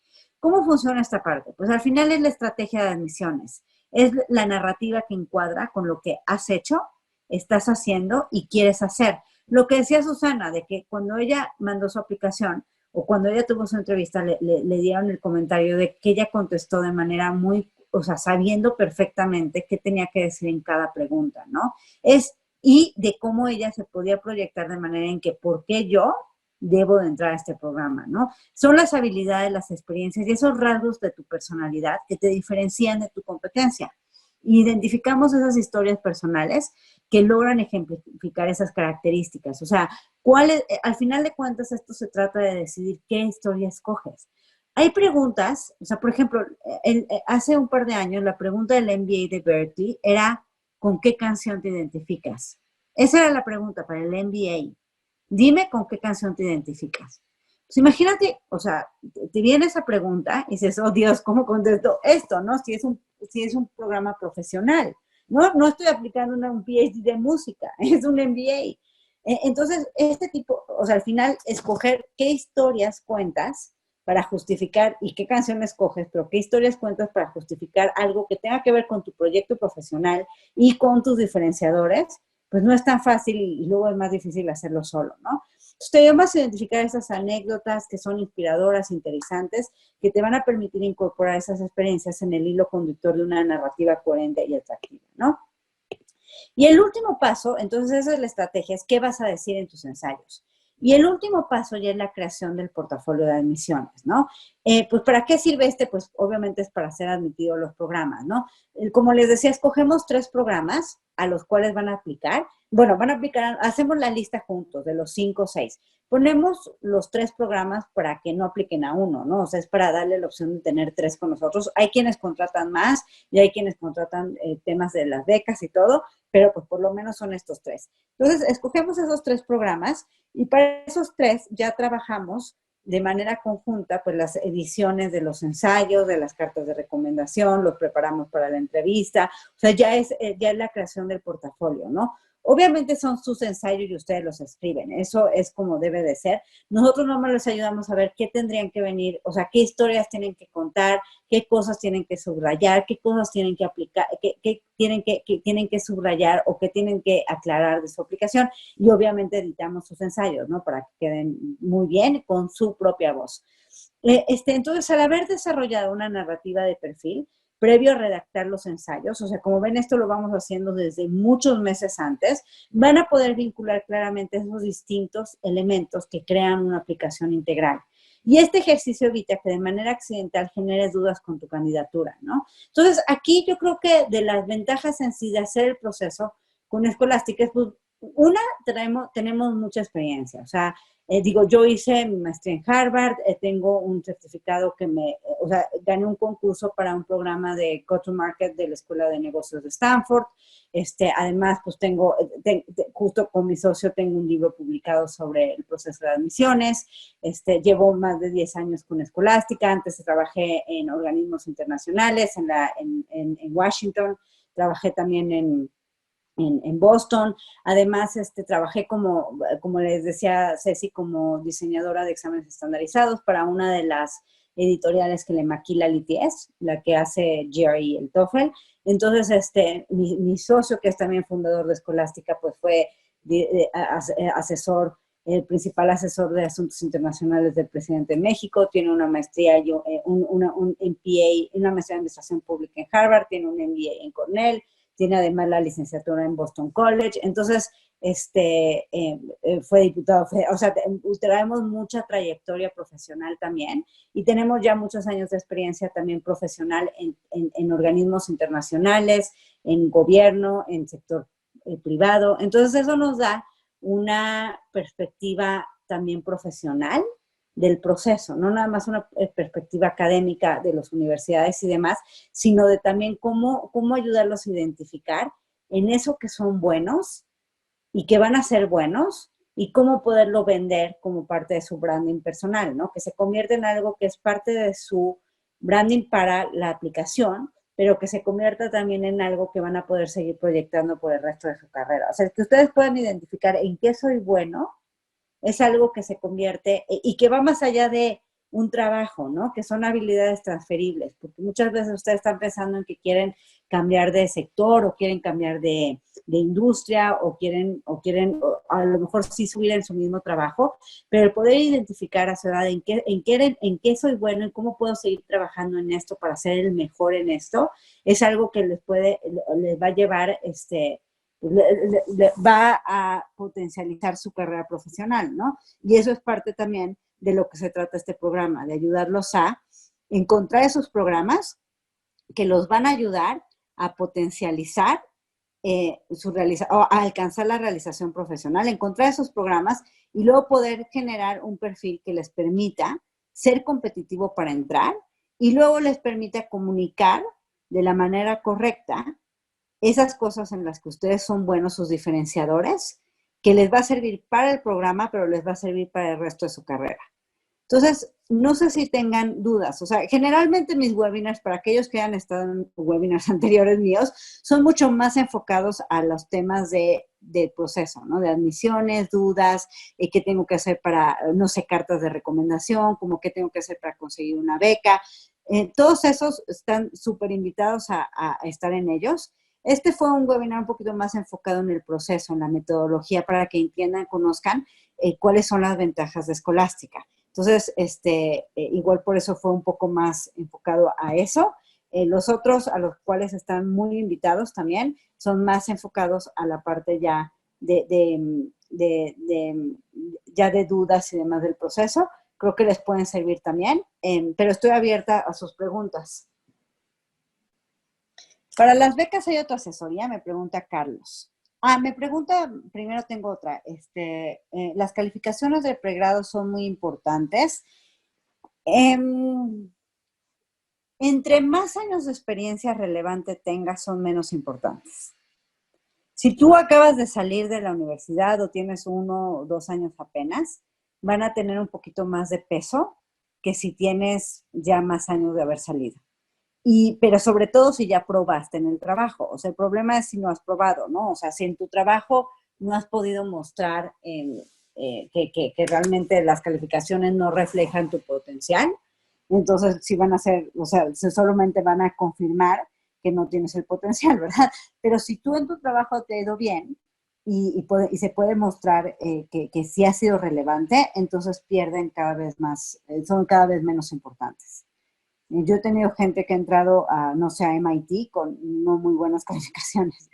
¿Cómo funciona esta parte? Pues al final es la estrategia de admisiones. Es la narrativa que encuadra con lo que has hecho, estás haciendo y quieres hacer. Lo que decía Susana, de que cuando ella mandó su aplicación o cuando ella tuvo su entrevista, le dieron el comentario de que ella contestó de manera muy, o sea, sabiendo perfectamente qué tenía que decir en cada pregunta, ¿no? Y de cómo ella se podía proyectar de manera en que, ¿por qué yo debo de entrar a este programa, ¿no? Son las habilidades, las experiencias y esos rasgos de tu personalidad que te diferencian de tu competencia. Identificamos esas historias personales que logran ejemplificar esas características. O sea, al final de cuentas, esto se trata de decidir qué historia escoges. Hay preguntas, o sea, por ejemplo, hace un par de años la pregunta del MBA de Berkeley era, ¿con qué canción te identificas? Esa era la pregunta para el MBA. Dime con qué canción te identificas. Pues imagínate, o sea, te viene esa pregunta y dices, oh Dios, ¿cómo contesto esto? ¿No? Si es un programa profesional. No estoy aplicando un PhD de música, es un MBA. Entonces, este tipo, o sea, al final, escoger qué historias cuentas para justificar y qué canción escoges, pero qué historias cuentas para justificar algo que tenga que ver con tu proyecto profesional y con tus diferenciadores, pues no es tan fácil y luego es más difícil hacerlo solo, ¿no? Entonces, te ayuda a identificar esas anécdotas que son inspiradoras, interesantes, que te van a permitir incorporar esas experiencias en el hilo conductor de una narrativa coherente y atractiva, ¿no? Y el último paso, entonces esa es la estrategia, es qué vas a decir en tus ensayos. Y el último paso ya es la creación del portafolio de admisiones, ¿no? Pues, ¿para qué sirve este? Pues, obviamente es para ser admitidos los programas, ¿no? Como les decía, escogemos 3 programas a los cuales van a aplicar. Bueno, van a aplicar, hacemos la lista juntos de los 5 o 6. Ponemos los 3 programas para que no apliquen a uno, ¿no? O sea, es para darle la opción de tener 3 con nosotros. Hay quienes contratan más y hay quienes contratan temas de las becas y todo, pero pues por lo menos son estos 3. Entonces, escogemos esos 3 programas y para esos 3 ya trabajamos de manera conjunta, pues las ediciones de los ensayos, de las cartas de recomendación, los preparamos para la entrevista, o sea, ya es la creación del portafolio, ¿no? Obviamente son sus ensayos y ustedes los escriben, eso es como debe de ser. Nosotros nomás les ayudamos a ver qué tendrían que venir, o sea, qué historias tienen que contar, qué cosas tienen que subrayar, qué cosas tienen que aplicar, qué tienen que subrayar o qué tienen que aclarar de su aplicación. Y obviamente editamos sus ensayos, ¿no? Para que queden muy bien con su propia voz. Entonces, al haber desarrollado una narrativa de perfil, previo a redactar los ensayos, o sea, como ven, esto lo vamos haciendo desde muchos meses antes, van a poder vincular claramente esos distintos elementos que crean una aplicación integral. Y este ejercicio evita que de manera accidental generes dudas con tu candidatura, ¿no? Entonces, aquí yo creo que de las ventajas en sí de hacer el proceso con Escolástica es, pues, una, tenemos mucha experiencia, o sea, yo hice mi maestría en Harvard, tengo un certificado o sea, gané un concurso para un programa de Go-to-Market de la Escuela de Negocios de Stanford. Además, pues justo con mi socio tengo un libro publicado sobre el proceso de admisiones. Llevo más de 10 años con Escolástica. Antes trabajé en organismos internacionales, en Washington. Trabajé también en Boston. Además, trabajé como les decía Ceci, como diseñadora de exámenes estandarizados para una de las editoriales que le maquila el ITS, la que hace GRE y el TOEFL. Entonces, mi socio, que es también fundador de Escolástica, pues fue el principal asesor de asuntos internacionales del presidente de México, tiene una maestría, un MPA, una maestría en administración pública en Harvard, tiene un MBA en Cornell, tiene además la licenciatura en Boston College, entonces fue diputado, o sea, traemos mucha trayectoria profesional también y tenemos ya muchos años de experiencia también profesional en organismos internacionales, en gobierno, en sector privado. Entonces eso nos da una perspectiva también profesional del proceso, no nada más una perspectiva académica de las universidades y demás, sino de también cómo ayudarlos a identificar en eso que son buenos y que van a ser buenos y cómo poderlo vender como parte de su branding personal, ¿no? Que se convierte en algo que es parte de su branding para la aplicación, pero que se convierta también en algo que van a poder seguir proyectando por el resto de su carrera. O sea, que ustedes puedan identificar en qué soy bueno, es algo que se convierte y que va más allá de un trabajo, ¿no? Que son habilidades transferibles, porque muchas veces ustedes están pensando en que quieren cambiar de sector o quieren cambiar de industria o quieren a lo mejor sí subir en su mismo trabajo, pero el poder identificar a su edad en qué soy bueno y cómo puedo seguir trabajando en esto para ser el mejor en esto, es algo que les va a llevar va a potencializar su carrera profesional, ¿no? Y eso es parte también de lo que se trata este programa, de ayudarlos a encontrar esos programas que los van a ayudar a potencializar o a alcanzar la realización profesional, encontrar esos programas y luego poder generar un perfil que les permita ser competitivo para entrar y luego les permita comunicar de la manera correcta esas cosas en las que ustedes son buenos, sus diferenciadores, que les va a servir para el programa, pero les va a servir para el resto de su carrera. Entonces, no sé si tengan dudas. O sea, generalmente mis webinars, para aquellos que han estado en webinars anteriores míos, son mucho más enfocados a los temas del proceso, ¿no? De admisiones, dudas, qué tengo que hacer para, no sé, cartas de recomendación, como qué tengo que hacer para conseguir una beca. Todos esos están súper invitados a estar en ellos. Este fue un webinar un poquito más enfocado en el proceso, en la metodología, para que entiendan, conozcan cuáles son las ventajas de Escolástica. Entonces, igual por eso fue un poco más enfocado a eso. Los otros, a los cuales están muy invitados también, son más enfocados a la parte ya ya de dudas y demás del proceso. Creo que les pueden servir también, pero estoy abierta a sus preguntas. Para las becas hay otra asesoría, me pregunta Carlos. Me pregunta, primero tengo otra, las calificaciones del pregrado son muy importantes. Entre más años de experiencia relevante tengas, son menos importantes. Si tú acabas de salir de la universidad o tienes 1 o 2 años apenas, van a tener un poquito más de peso que si tienes ya más años de haber salido. Pero sobre todo si ya probaste en el trabajo. O sea, el problema es si no has probado, ¿no? O sea, si en tu trabajo no has podido mostrar que realmente las calificaciones no reflejan tu potencial, entonces sí van a ser, o sea, solamente van a confirmar que no tienes el potencial, ¿verdad? Pero si tú en tu trabajo te ha ido bien y se puede mostrar que sí ha sido relevante, entonces pierden cada vez más, son cada vez menos importantes. Yo he tenido gente que ha entrado a, no sé, a MIT con no muy buenas calificaciones,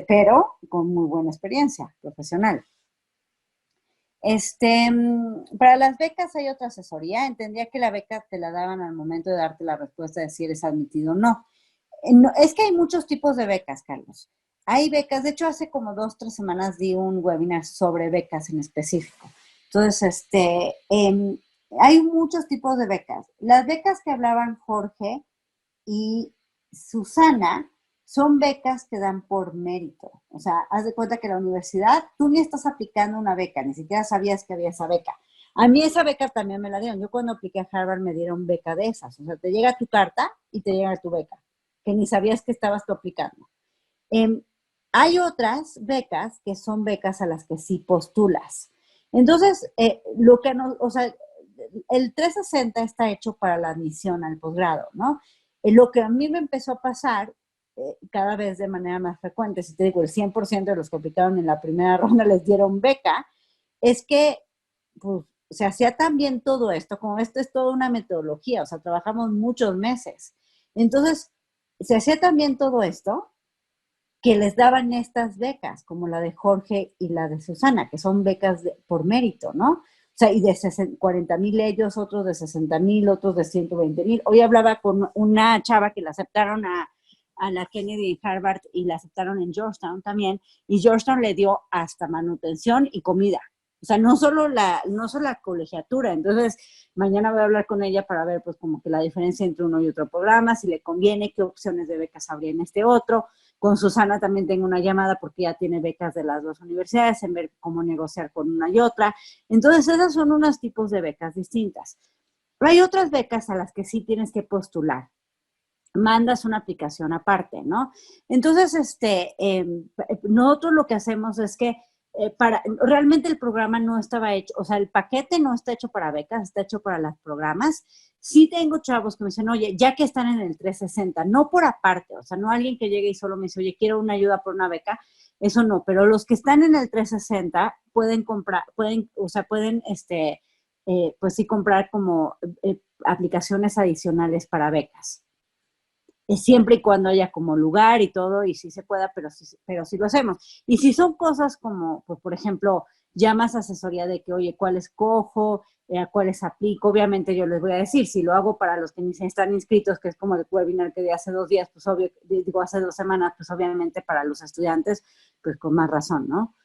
pero con muy buena experiencia profesional. Para las becas hay otra asesoría. Entendía que la beca te la daban al momento de darte la respuesta de si eres admitido o no. Es que hay muchos tipos de becas, Carlos. Hay becas, de hecho hace como 2, 3 semanas di un webinar sobre becas en específico. Entonces, hay muchos tipos de becas. Las becas que hablaban Jorge y Susana son becas que dan por mérito. O sea, haz de cuenta que la universidad, tú ni estás aplicando una beca, ni siquiera sabías que había esa beca. A mí esa beca también me la dieron. Yo cuando apliqué a Harvard me dieron beca de esas. O sea, te llega tu carta y te llega tu beca, que ni sabías que estabas tú aplicando. Hay otras becas que son becas a las que sí postulas. Entonces, lo que nos, o sea, el 360 está hecho para la admisión al posgrado, ¿no? Lo que a mí me empezó a pasar cada vez de manera más frecuente, si te digo, el 100% de los que aplicaron en la primera ronda les dieron beca, es que pues, se hacía también todo esto, como esto es toda una metodología, o sea, trabajamos muchos meses. Entonces, se hacía también todo esto que les daban estas becas, como la de Jorge y la de Susana, que son becas por mérito, ¿no? O sea, y de 40,000 ellos, otros de 60,000, otros de 120,000. Hoy hablaba con una chava que la aceptaron a la Kennedy en Harvard y la aceptaron en Georgetown también, y Georgetown le dio hasta manutención y comida. O sea, no solo la colegiatura. Entonces, mañana voy a hablar con ella para ver, pues, como que la diferencia entre uno y otro programa, si le conviene, qué opciones de becas habría en este otro. Con Susana también tengo una llamada porque ya tiene becas de las dos universidades, en ver cómo negociar con una y otra. Entonces, esos son unos tipos de becas distintas. Pero hay otras becas a las que sí tienes que postular. Mandas una aplicación aparte, ¿no? Entonces, nosotros lo que hacemos es que realmente el programa no estaba hecho, o sea, el paquete no está hecho para becas, está hecho para los programas. Sí tengo chavos que me dicen, oye, ya que están en el 360, no por aparte, o sea, no alguien que llegue y solo me dice, oye, quiero una ayuda por una beca, eso no, pero los que están en el 360 pueden comprar, pues sí comprar como aplicaciones adicionales para becas. Siempre y cuando haya como lugar y todo, y sí se pueda, pero sí lo hacemos. Y si son cosas como, pues, por ejemplo, llamas a asesoría de que, oye, ¿cuáles cojo? ¿A cuáles aplico? Obviamente yo les voy a decir, si lo hago para los que ni se están inscritos, que es como el webinar que di hace 2 días, pues obvio, digo, hace 2 semanas, pues obviamente para los estudiantes, pues con más razón, ¿no?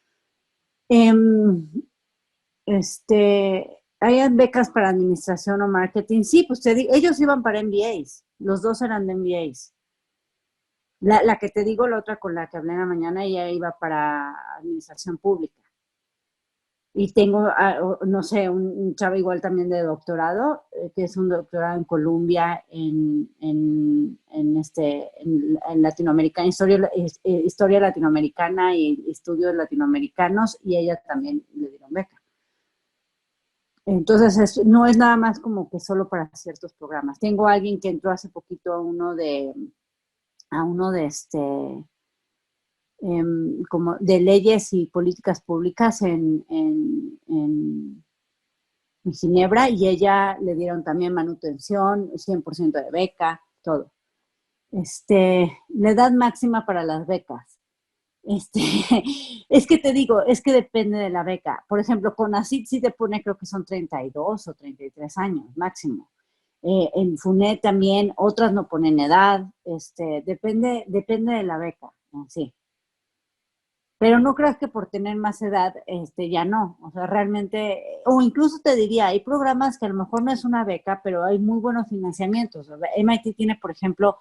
¿Hay becas para administración o marketing? Sí, pues ellos iban para MBAs, los dos eran de MBAs. La que te digo, la otra con la que hablé en la mañana, ella iba para administración pública. Y tengo, no sé, un chavo igual también de doctorado, que es un doctorado en Columbia en Latinoamérica, historia latinoamericana y estudios latinoamericanos, y ella también le dieron beca. Entonces, no es nada más como que solo para ciertos programas. Tengo a alguien que entró hace poquito a uno de como de leyes y políticas públicas en Ginebra, y ella le dieron también manutención, 100% de beca, todo. La edad máxima para las becas. Este, es que te digo, es que depende de la beca. Por ejemplo, con CONACYT sí te pone, creo que son 32 o 33 años máximo. En FUNED también, otras no ponen edad. Depende de la beca, sí. Pero no creas que por tener más edad, ya no. O sea, realmente, o incluso te diría, hay programas que a lo mejor no es una beca, pero hay muy buenos financiamientos. O sea, MIT tiene, por ejemplo,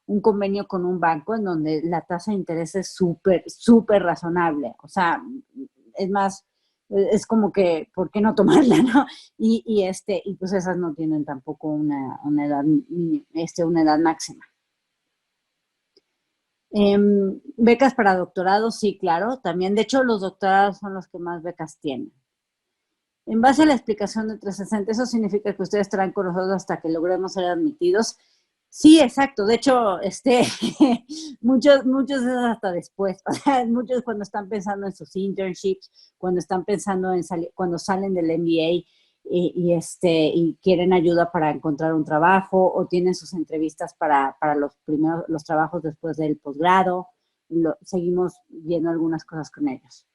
un convenio con un banco en donde la tasa de interés es súper, súper razonable. O sea, es más, es como que, ¿por qué no tomarla, no? Y pues esas no tienen tampoco una edad, una edad máxima. Becas para doctorados, sí, claro, también. De hecho, los doctorados son los que más becas tienen. En base a la explicación de 360, ¿eso significa que ustedes estarán con nosotros hasta que logremos ser admitidos? Sí, exacto. De hecho, muchos es hasta después. O sea, muchos cuando están pensando en sus internships, cuando están pensando en cuando salen del MBA y quieren ayuda para encontrar un trabajo, o tienen sus entrevistas para los trabajos después del posgrado. Seguimos viendo algunas cosas con ellos.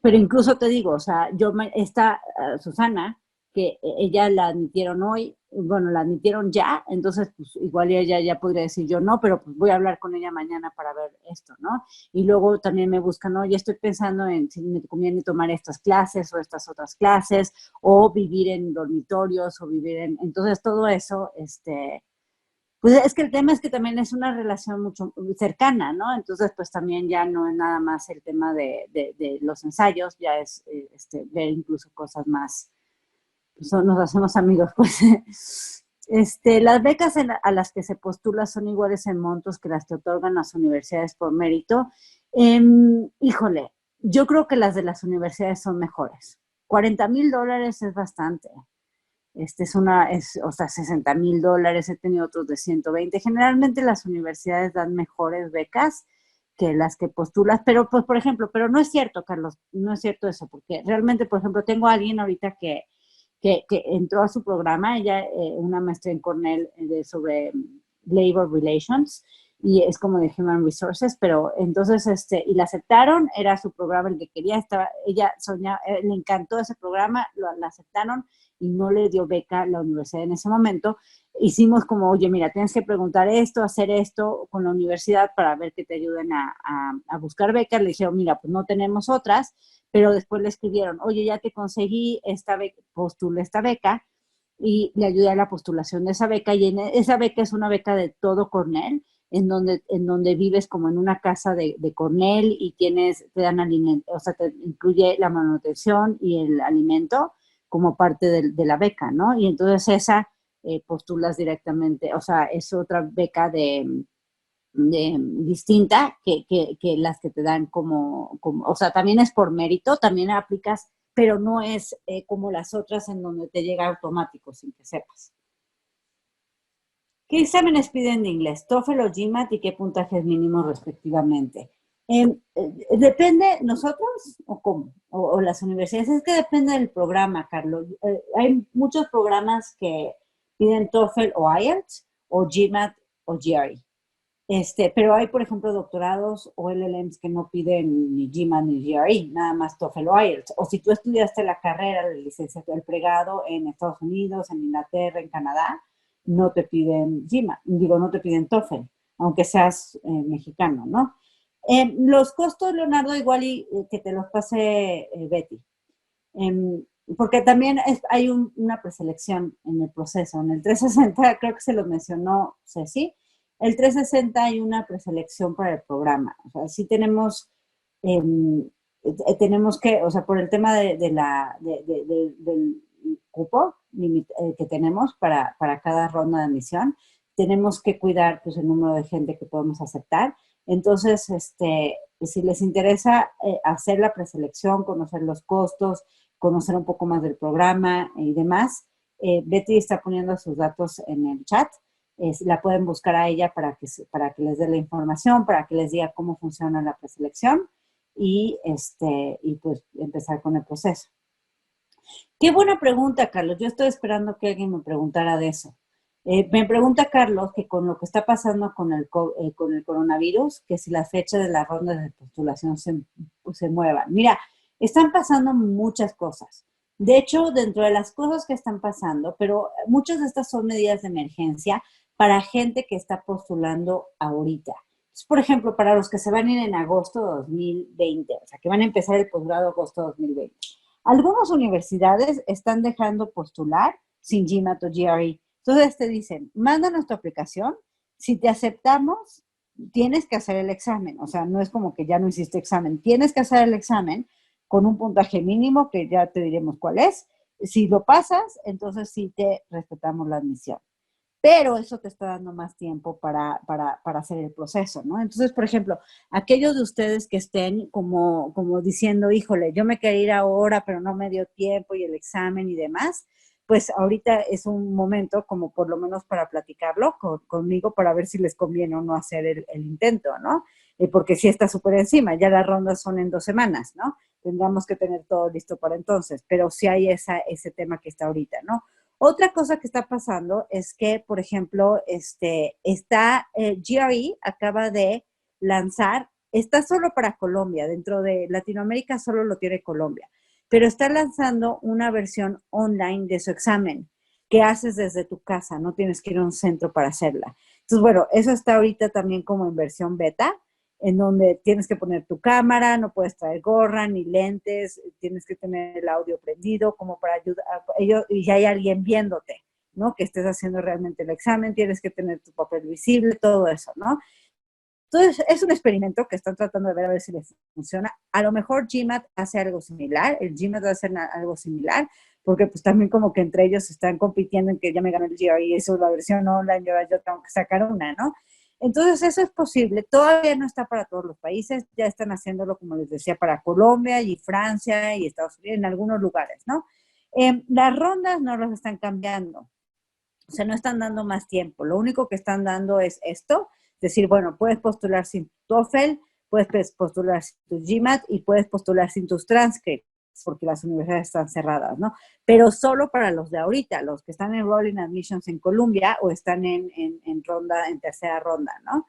Pero incluso te digo, o sea, está Susana, que ella la admitieron hoy, bueno, la admitieron ya, entonces pues igual ella ya podría decir yo no, pero pues voy a hablar con ella mañana para ver esto, ¿no? Y luego también me buscan, ¿no? Ya estoy pensando en si me conviene tomar estas clases o estas otras clases, o vivir en dormitorios, o vivir entonces todo eso, pues es que el tema es que también es una relación mucho cercana, ¿no? Entonces, pues también ya no es nada más el tema de los ensayos, ya es ver incluso cosas más, pues nos hacemos amigos, pues. Las becas a las que se postula son iguales en montos que las que otorgan las universidades por mérito. Híjole, yo creo que las de las universidades son mejores. $40,000 es bastante. O sea, $60,000, he tenido otros de 120. Generalmente las universidades dan mejores becas que las que postulas, pero pues, por ejemplo, pero no es cierto, Carlos, no es cierto eso, porque realmente, por ejemplo, tengo a alguien ahorita que entró a su programa, ella, una maestría en Cornell sobre Labor Relations, y es como de Human Resources, pero entonces, y la aceptaron, era su programa el que quería, ella soñaba, le encantó ese programa, la aceptaron y no le dio beca a la universidad en ese momento. Hicimos como, oye, mira, tienes que preguntar esto, hacer esto con la universidad para ver que te ayuden a buscar becas. Le dijeron, mira, pues no tenemos otras, pero después le escribieron, oye, ya te conseguí esta beca, postula esta beca, y le ayudé a la postulación de esa beca, y esa beca es una beca de todo Cornell, en donde vives como en una casa de Cornell y te dan alimento, o sea, te incluye la manutención y el alimento como parte de la beca, ¿no? Y entonces esa postulas directamente, o sea, es otra beca distinta que las que te dan o sea, también es por mérito, también aplicas, pero no es como las otras en donde te llega automático sin que sepas. ¿Qué exámenes piden de inglés? TOEFL o GMAT y qué puntajes mínimos respectivamente. Depende, nosotros o cómo, o las universidades, es que depende del programa, Carlos. Hay muchos programas que piden TOEFL o IELTS o GMAT o GRE. Pero hay, por ejemplo, doctorados o LLMs que no piden ni GMAT ni GRE, nada más TOEFL o IELTS. O si tú estudiaste la carrera de licenciatura, el pregrado en Estados Unidos, en Inglaterra, en Canadá, no te piden GMAT, digo, no te piden TOEFL, aunque seas mexicano, ¿no? Los costos, Leonardo, igual y que te los pase Betty. Porque también hay una preselección en el proceso. En el 360, creo que se lo mencionó Ceci, el 360 hay una preselección para el programa. O sea, sí tenemos que, o sea, por el tema del cupo que tenemos para cada ronda de admisión, tenemos que cuidar pues, el número de gente que podemos aceptar. Entonces, si les interesa hacer la preselección, conocer los costos, conocer un poco más del programa y demás, Betty está poniendo sus datos en el chat. La pueden buscar a ella para que les dé la información, para que les diga cómo funciona la preselección y pues empezar con el proceso. Qué buena pregunta, Carlos. Yo estoy esperando que alguien me preguntara de eso. Me pregunta Carlos que con lo que está pasando con el coronavirus, que si la fecha de las rondas de postulación se muevan. Mira, están pasando muchas cosas. De hecho, dentro de las cosas que están pasando, pero muchas de estas son medidas de emergencia para gente que está postulando ahorita. Entonces, por ejemplo, para los que se van a ir en agosto de 2020, o sea, que van a empezar el posgrado agosto de 2020. Algunas universidades están dejando postular sin GMAT o GRE. Entonces te dicen, manda nuestra aplicación, si te aceptamos, tienes que hacer el examen. O sea, no es como que ya no hiciste examen, tienes que hacer el examen con un puntaje mínimo que ya te diremos cuál es. Si lo pasas, entonces sí te respetamos la admisión, pero eso te está dando más tiempo para hacer el proceso, ¿no? Entonces, por ejemplo, aquellos de ustedes que estén como diciendo, híjole, yo me quería ir ahora, pero no me dio tiempo y el examen y demás, pues ahorita es un momento como por lo menos para platicarlo conmigo para ver si les conviene o no hacer el intento, ¿no? Porque sí está súper encima, ya las rondas son en 2 semanas, ¿no? Tendríamos que tener todo listo para entonces, pero sí hay ese tema que está ahorita, ¿no? Otra cosa que está pasando es que, por ejemplo, GRE acaba de lanzar, está solo para Colombia, dentro de Latinoamérica solo lo tiene Colombia, pero está lanzando una versión online de su examen que haces desde tu casa, no tienes que ir a un centro para hacerla. Entonces, bueno, eso está ahorita también como en versión beta, en donde tienes que poner tu cámara, no puedes traer gorra ni lentes, tienes que tener el audio prendido como para ayudar a ellos, y ya hay alguien viéndote, ¿no? Que estés haciendo realmente el examen, tienes que tener tu papel visible, todo eso, ¿no? Entonces, es un experimento que están tratando de ver a ver si les funciona. A lo mejor GMAT hace algo similar, el GMAT va a hacer algo similar, porque pues también como que entre ellos están compitiendo en que ya me ganó el GRE y eso es la versión online, yo tengo que sacar una, ¿no? Entonces, eso es posible. Todavía no está para todos los países, ya están haciéndolo, como les decía, para Colombia y Francia y Estados Unidos, en algunos lugares, ¿no? Las rondas no las están cambiando, o sea, no están dando más tiempo. Lo único que están dando es esto, es decir, bueno, puedes postular sin tu TOEFL, puedes postular sin tu GMAT y puedes postular sin tus transcripts, porque las universidades están cerradas, ¿no? Pero solo para los de ahorita, los que están en Rolling Admissions en Colombia o están en tercera ronda, ¿no?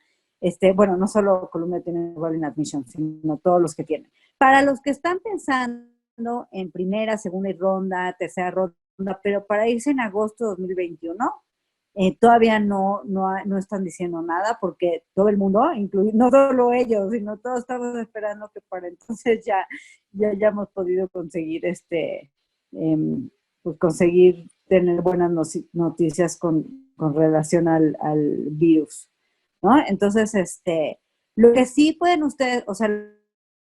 Bueno, no solo Columbia tiene Rolling Admission, sino todos los que tienen. Para los que están pensando en primera, segunda ronda, tercera ronda, pero para irse en agosto de 2021, todavía no están diciendo nada porque todo el mundo, no solo ellos, sino todos estamos esperando que para entonces ya hayamos podido conseguir pues conseguir tener buenas noticias con relación al virus, ¿no? Entonces, lo que sí pueden ustedes, o sea,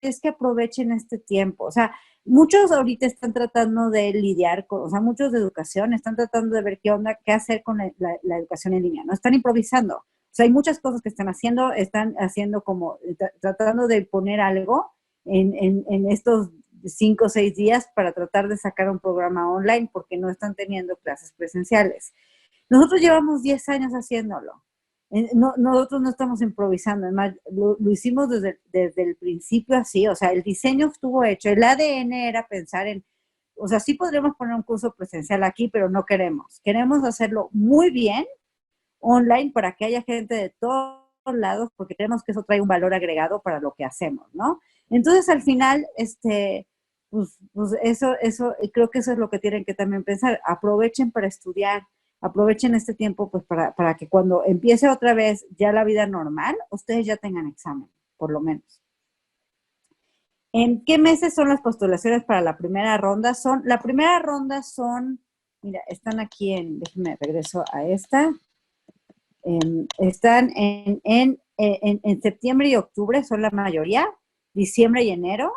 es que aprovechen este tiempo, o sea, muchos ahorita están tratando de lidiar con, o sea, muchos de educación están tratando de ver qué onda, qué hacer con la educación en línea, no están improvisando, o sea, hay muchas cosas que están haciendo como, tratando de poner algo en estos 5 o 6 días para tratar de sacar un programa online porque no están teniendo clases presenciales. Nosotros llevamos 10 años haciéndolo. Nosotros no estamos improvisando, además lo hicimos desde el principio así, o sea, el diseño estuvo hecho, el ADN era pensar en, o sea, sí podríamos poner un curso presencial aquí, pero no queremos hacerlo muy bien online para que haya gente de todos lados, porque creemos que eso trae un valor agregado para lo que hacemos, ¿no? Entonces, al final, pues eso, creo que eso es lo que tienen que también pensar. Aprovechen para estudiar, aprovechen este tiempo, pues, para que cuando empiece otra vez ya la vida normal, ustedes ya tengan examen, por lo menos. ¿En qué meses son las postulaciones para la primera ronda? La primera ronda son, mira, están aquí déjenme regreso a esta. Están en septiembre y octubre, son la mayoría. Diciembre y enero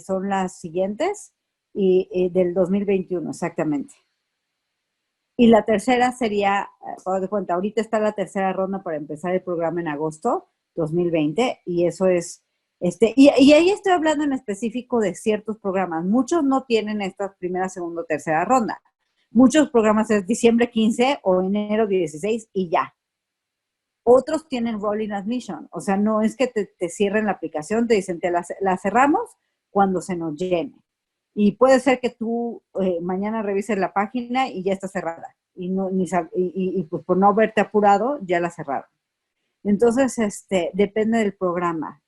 son las siguientes, y del 2021, exactamente. Y la tercera sería, de cuenta, ahorita está la tercera ronda para empezar el programa en agosto 2020, y eso es, y ahí estoy hablando en específico de ciertos programas. Muchos no tienen esta primera, segunda, tercera ronda. Muchos programas es diciembre 15 o enero 16 y ya. Otros tienen rolling admission, o sea, no es que te cierren la aplicación, te dicen, la cerramos cuando se nos llene. Y puede ser que tú mañana revises la página y ya está cerrada. Y pues por no haberte apurado, ya la cerraron. Entonces, depende del programa.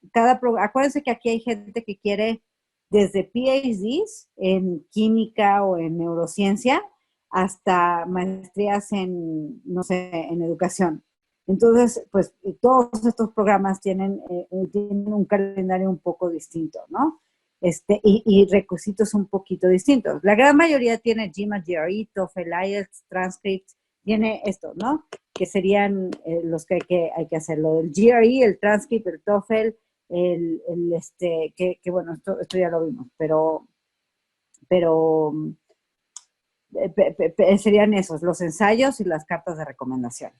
Acuérdense que aquí hay gente que quiere desde PhDs en química o en neurociencia hasta maestrías no sé, en educación. Entonces, pues todos estos programas tienen un calendario un poco distinto, ¿no? Y requisitos un poquito distintos. La gran mayoría tiene GMAT, GRE, TOEFL, IELTS, Transcript, tiene esto, ¿no? Que serían los que hay que hacer, lo del GRE, el Transcript, el TOEFL, que bueno, esto ya lo vimos, pero serían esos, los ensayos y las cartas de recomendación.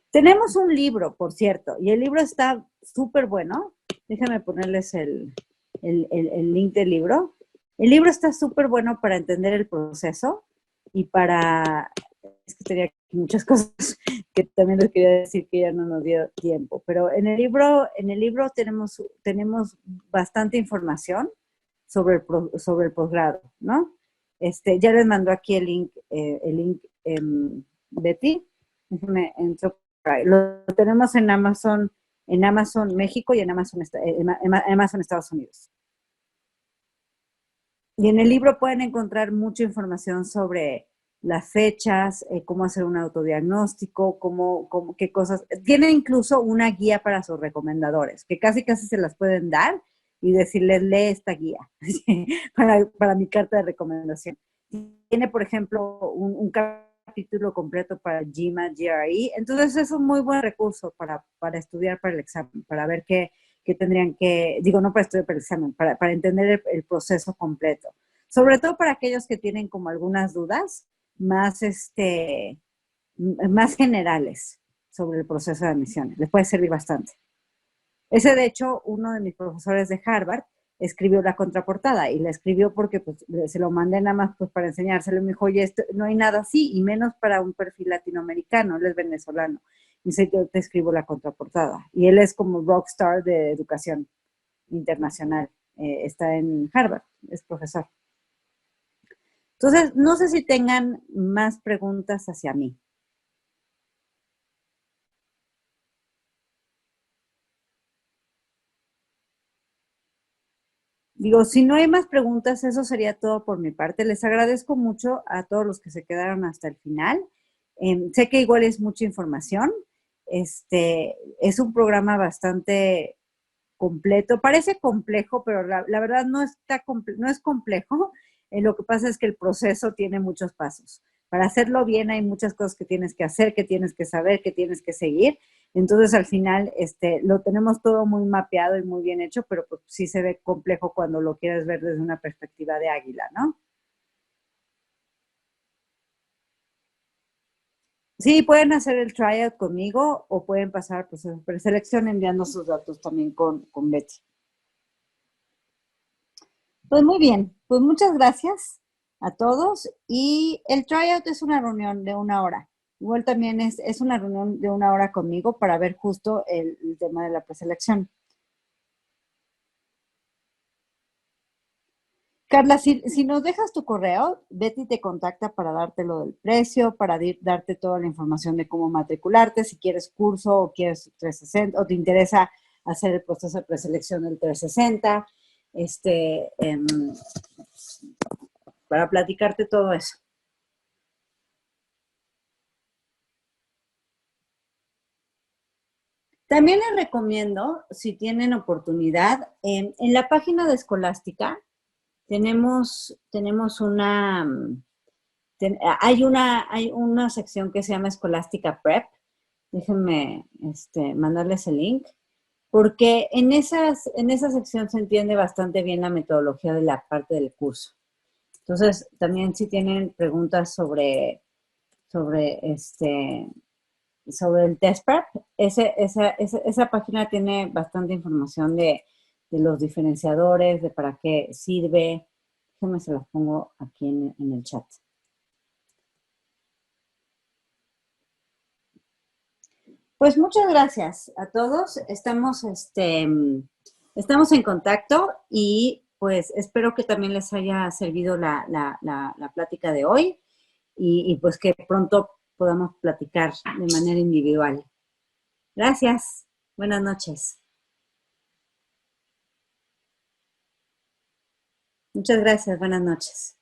Tenemos un libro, por cierto, y el libro está súper bueno. Déjame ponerles el link del libro. El libro está súper bueno para entender el proceso y es que tenía muchas cosas que también les quería decir que ya no nos dio tiempo, pero en el libro tenemos bastante información sobre el posgrado, ¿no? Ya les mando aquí el link, Betty. Déjenme entro. Lo tenemos en Amazon México y en Amazon Estados Unidos. Y en el libro pueden encontrar mucha información sobre las fechas, cómo hacer un autodiagnóstico, qué cosas. Tiene incluso una guía para sus recomendadores, que casi se las pueden dar y decirles, lee esta guía para mi carta de recomendación. Tiene, por ejemplo, un capítulo completo para GMAT, GRE. Entonces es un muy buen recurso para estudiar para el examen, para ver qué tendrían no para estudiar para el examen, para entender el proceso completo. Sobre todo para aquellos que tienen como algunas dudas más, más generales sobre el proceso de admisiones. Les puede servir bastante. Ese, de hecho, uno de mis profesores de Harvard escribió la contraportada y la escribió porque pues, se lo mandé nada más pues, para enseñárselo. Y me dijo, oye, no hay nada así, y menos para un perfil latinoamericano, él es venezolano. Y dice, yo te escribo la contraportada. Y él es como rockstar de educación internacional. Está en Harvard, es profesor. Entonces, no sé si tengan más preguntas hacia mí. Digo, si no hay más preguntas, eso sería todo por mi parte. Les agradezco mucho a todos los que se quedaron hasta el final. Sé que igual es mucha información. Es un programa bastante completo. Parece complejo, pero la verdad no es complejo. Lo que pasa es que el proceso tiene muchos pasos. Para hacerlo bien hay muchas cosas que tienes que hacer, que tienes que saber, que tienes que seguir. Entonces al final lo tenemos todo muy mapeado y muy bien hecho, pero pues, sí se ve complejo cuando lo quieres ver desde una perspectiva de águila, ¿no? Sí, pueden hacer el tryout conmigo o pueden pasar pues a preselección enviando sus datos también con Betty. Pues muy bien, pues muchas gracias a todos y el tryout es una reunión de 1 hora. Igual también es una reunión de 1 hora conmigo para ver justo el tema de la preselección. Carla, si nos dejas tu correo, Betty te contacta para darte lo del precio, para darte toda la información de cómo matricularte, si quieres curso o quieres 360 o te interesa hacer el proceso de preselección del 360, para platicarte todo eso. También les recomiendo, si tienen oportunidad, en la página de Escolástica tenemos hay una sección que se llama Escolástica Prep. Déjenme mandarles el link, porque en esa sección se entiende bastante bien la metodología de la parte del curso. Entonces, también si tienen preguntas sobre sobre el test prep, esa página tiene bastante información de los diferenciadores, de para qué sirve. Déjenme se las pongo aquí en el chat. Pues muchas gracias a todos. Estamos en contacto y pues espero que también les haya servido la plática de hoy y pues que pronto podamos platicar de manera individual. Gracias. Buenas noches. Muchas gracias. Buenas noches.